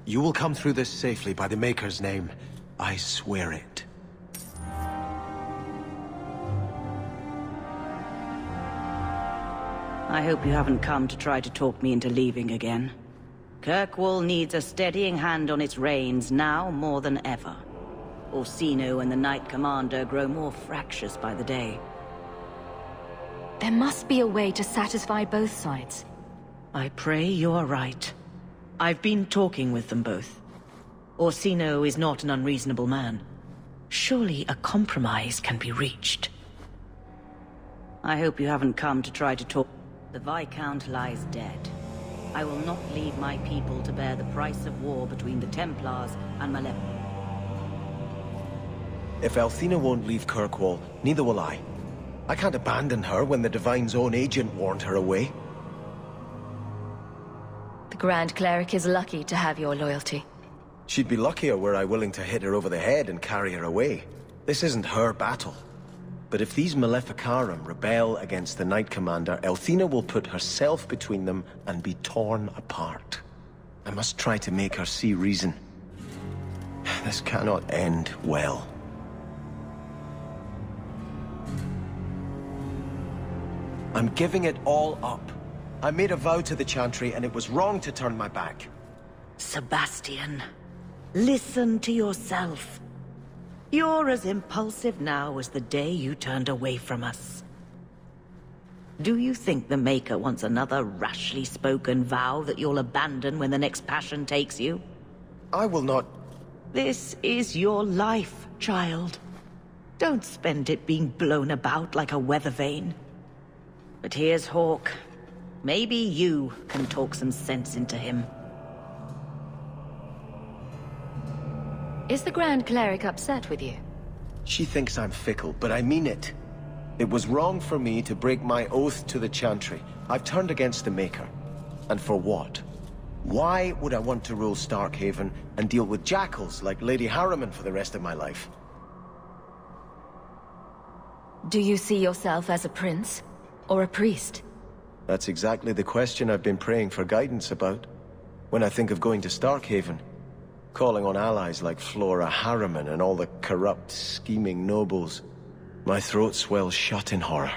You will come through this safely by the Maker's name. I swear it. I hope you haven't come to try to talk me into leaving again. Kirkwall needs a steadying hand on its reins now more than ever. Orsino and the Knight Commander grow more fractious by the day. There must be a way to satisfy both sides. I pray you are right. I've been talking with them both. Orsino is not an unreasonable man. Surely a compromise can be reached. I hope you haven't come to try to talk. The Viscount lies dead. I will not leave my people to bear the price of war between the Templars and Maleficent. If Althena won't leave Kirkwall, neither will I. I can't abandon her when the Divine's own agent warned her away. The Grand Cleric is lucky to have your loyalty. She'd be luckier were I willing to hit her over the head and carry her away. This isn't her battle. But if these Maleficarum rebel against the Knight Commander, Althena will put herself between them and be torn apart. I must try to make her see reason. This cannot end well. I'm giving it all up. I made a vow to the Chantry, and it was wrong to turn my back. Sebastian, listen to yourself. You're as impulsive now as the day you turned away from us. Do you think the Maker wants another rashly spoken vow that you'll abandon when the next passion takes you? I will not... This is your life, child. Don't spend it being blown about like a weather vane. But here's Hawke. Maybe you can talk some sense into him. Is the Grand Cleric upset with you? She thinks I'm fickle, but I mean it. It was wrong for me to break my oath to the Chantry. I've turned against the Maker. And for what? Why would I want to rule Starkhaven and deal with jackals like Lady Harriman for the rest of my life? Do you see yourself as a prince? Or a priest? That's exactly the question I've been praying for guidance about. When I think of going to Starkhaven, calling on allies like Flora Harriman and all the corrupt, scheming nobles, my throat swells shut in horror.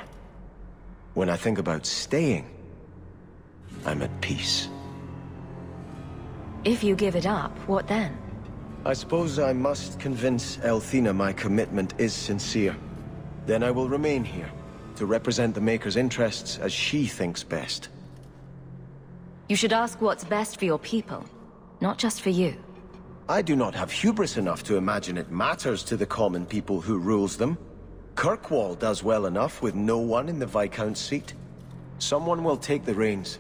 When I think about staying, I'm at peace. If you give it up, what then? I suppose I must convince Elthina my commitment is sincere. Then I will remain here, to represent the Maker's interests as she thinks best. You should ask what's best for your people, not just for you. I do not have hubris enough to imagine it matters to the common people who rules them. Kirkwall does well enough with no one in the Viscount's seat. Someone will take the reins.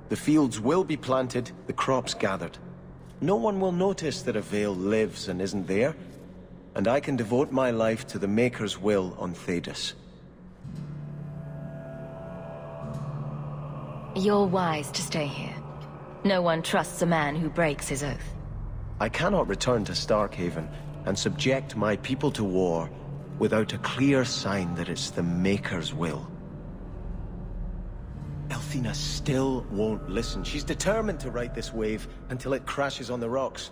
The fields will be planted, the crops gathered. No one will notice that a Vale lives and isn't there, and I can devote my life to the Maker's will on Thedas. You're wise to stay here. No one trusts a man who breaks his oath. I cannot return to Starkhaven and subject my people to war without a clear sign that it's the Maker's will. Elthina still won't listen. She's determined to ride this wave until it crashes on the rocks.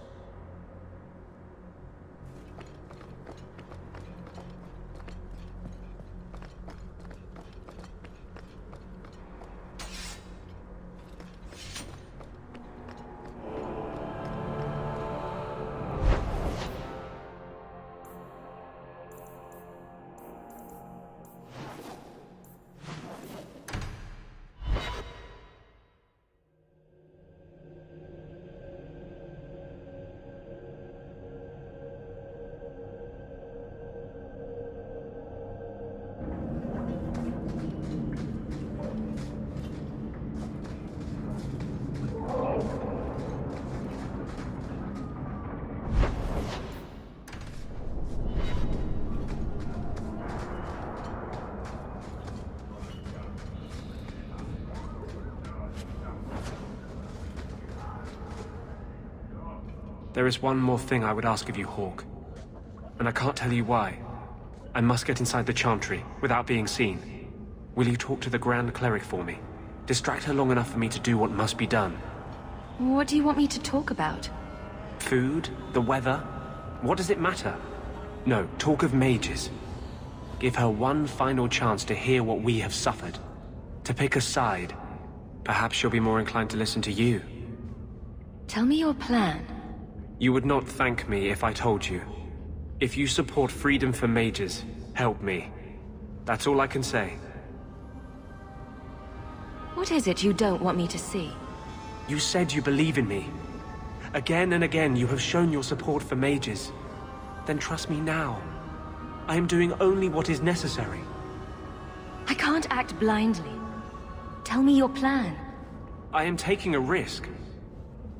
There is one more thing I would ask of you, Hawk. And I can't tell you why. I must get inside the Chantry, without being seen. Will you talk to the Grand Cleric for me? Distract her long enough for me to do what must be done. What do you want me to talk about? Food? The weather? What does it matter? No, talk of mages. Give her one final chance to hear what we have suffered. To pick a side. Perhaps she'll be more inclined to listen to you. Tell me your plan. You would not thank me if I told you. If you support freedom for mages, help me. That's all I can say. What is it you don't want me to see? You said you believe in me. Again and again you have shown your support for mages. Then trust me now. I am doing only what is necessary. I can't act blindly. Tell me your plan. I am taking a risk.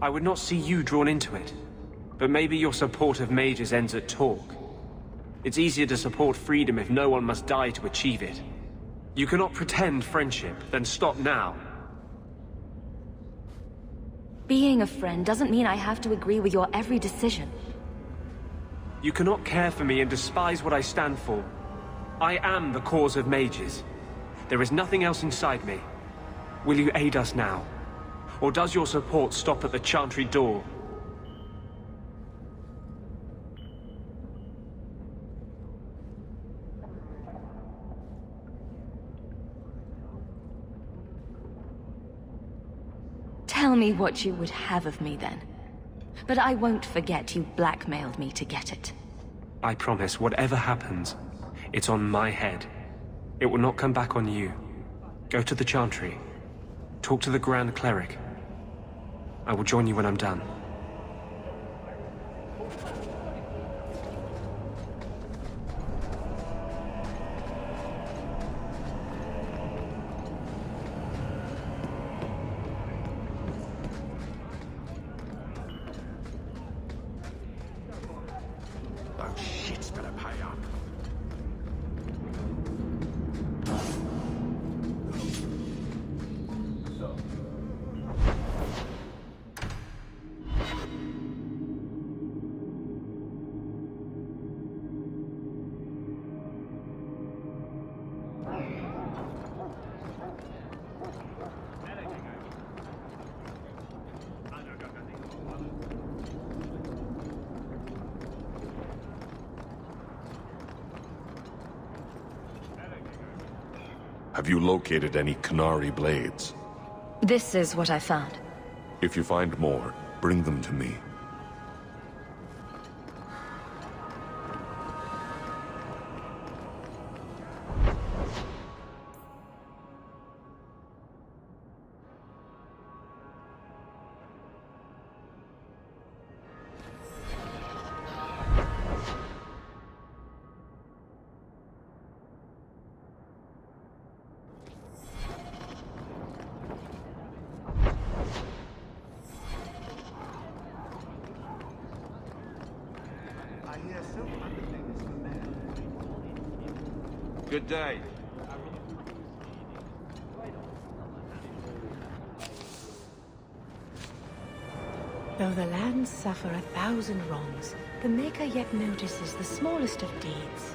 I would not see you drawn into it. But maybe your support of mages ends at talk. It's easier to support freedom if no one must die to achieve it. You cannot pretend friendship, then stop now. Being a friend doesn't mean I have to agree with your every decision. You cannot care for me and despise what I stand for. I am the cause of mages. There is nothing else inside me. Will you aid us now? Or does your support stop at the Chantry door? Tell me what you would have of me then. But I won't forget you blackmailed me to get it. I promise, whatever happens, it's on my head. It will not come back on you. Go to the Chantry. Talk to the Grand Cleric. I will join you when I'm done. Have you located any Canary blades? This is what I found. If you find more, bring them to me. Good day. Though the lands suffer 1,000 wrongs, the Maker yet notices the smallest of deeds.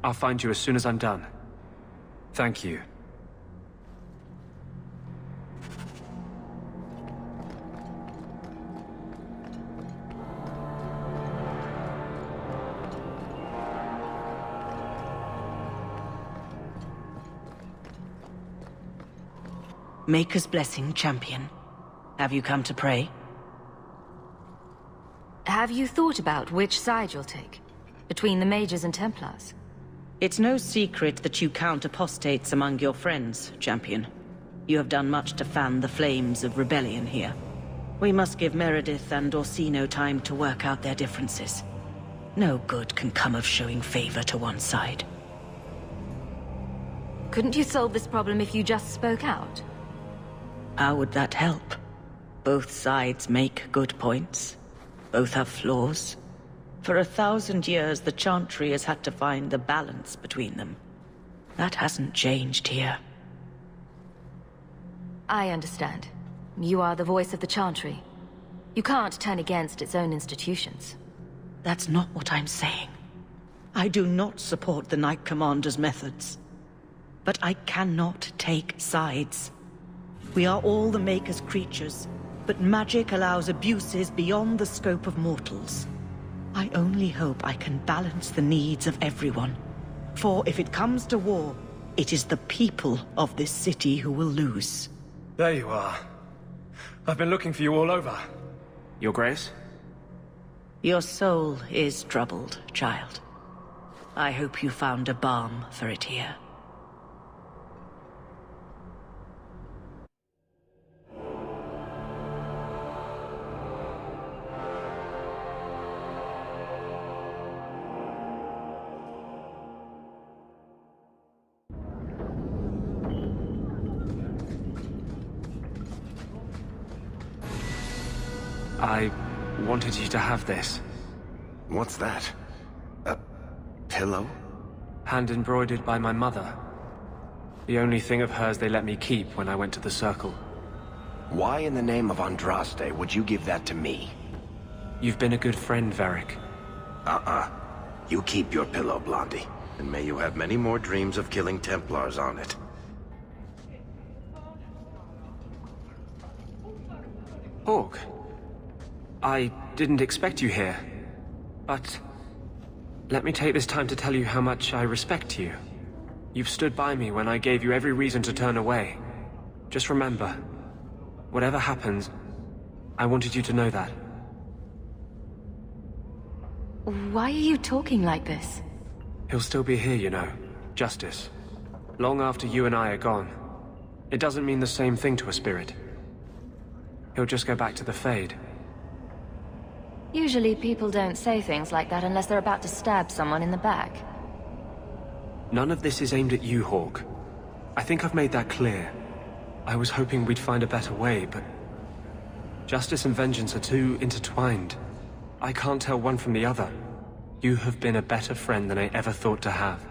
I'll find you as soon as I'm done. Thank you. Maker's blessing, champion. Have you come to pray? Have you thought about which side you'll take? Between the Mages and Templars? It's no secret that you count apostates among your friends, champion. You have done much to fan the flames of rebellion here. We must give Meredith and Orsino time to work out their differences. No good can come of showing favor to one side. Couldn't you solve this problem if you just spoke out? How would that help? Both sides make good points. Both have flaws. For 1,000 years, the Chantry has had to find the balance between them. That hasn't changed here. I understand. You are the voice of the Chantry. You can't turn against its own institutions. That's not what I'm saying. I do not support the Knight Commander's methods. But I cannot take sides. We are all the Maker's creatures, but magic allows abuses beyond the scope of mortals. I only hope I can balance the needs of everyone. For if it comes to war, it is the people of this city who will lose. There you are. I've been looking for you all over. Your Grace? Your soul is troubled, child. I hope you found a balm for it here. I wanted you to have this. What's that? A pillow? Hand embroidered by my mother. The only thing of hers they let me keep when I went to the Circle. Why in the name of Andraste would you give that to me? You've been a good friend, Varric. You keep your pillow, Blondie. And may you have many more dreams of killing Templars on it. Hawk. I didn't expect you here, but let me take this time to tell you how much I respect you. You've stood by me when I gave you every reason to turn away. Just remember, whatever happens, I wanted you to know that. Why are you talking like this? He'll still be here, you know. Justice. Long after you and I are gone. It doesn't mean the same thing to a spirit. He'll just go back to the Fade. Usually people don't say things like that unless they're about to stab someone in the back. None of this is aimed at you, Hawk. I think I've made that clear. I was hoping we'd find a better way, but... justice and vengeance are too intertwined. I can't tell one from the other. You have been a better friend than I ever thought to have.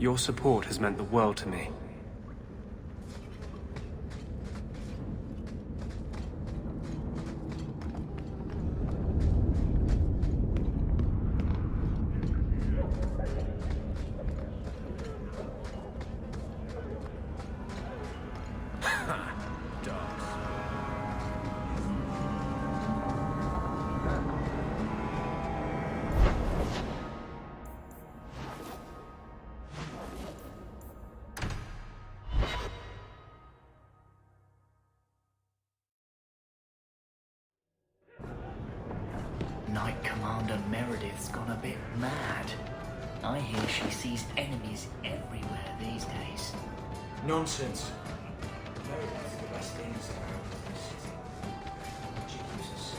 Your support has meant the world to me. Knight Commander Meredith's gone a bit mad. I hear she sees enemies everywhere these days. Nonsense. Meredith's the best things around this city. Jesus.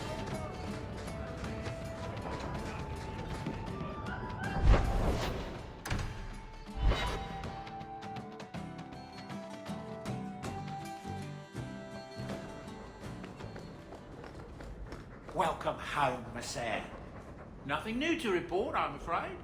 Welcome home, Miss Eyre. Nothing new to report, I'm afraid.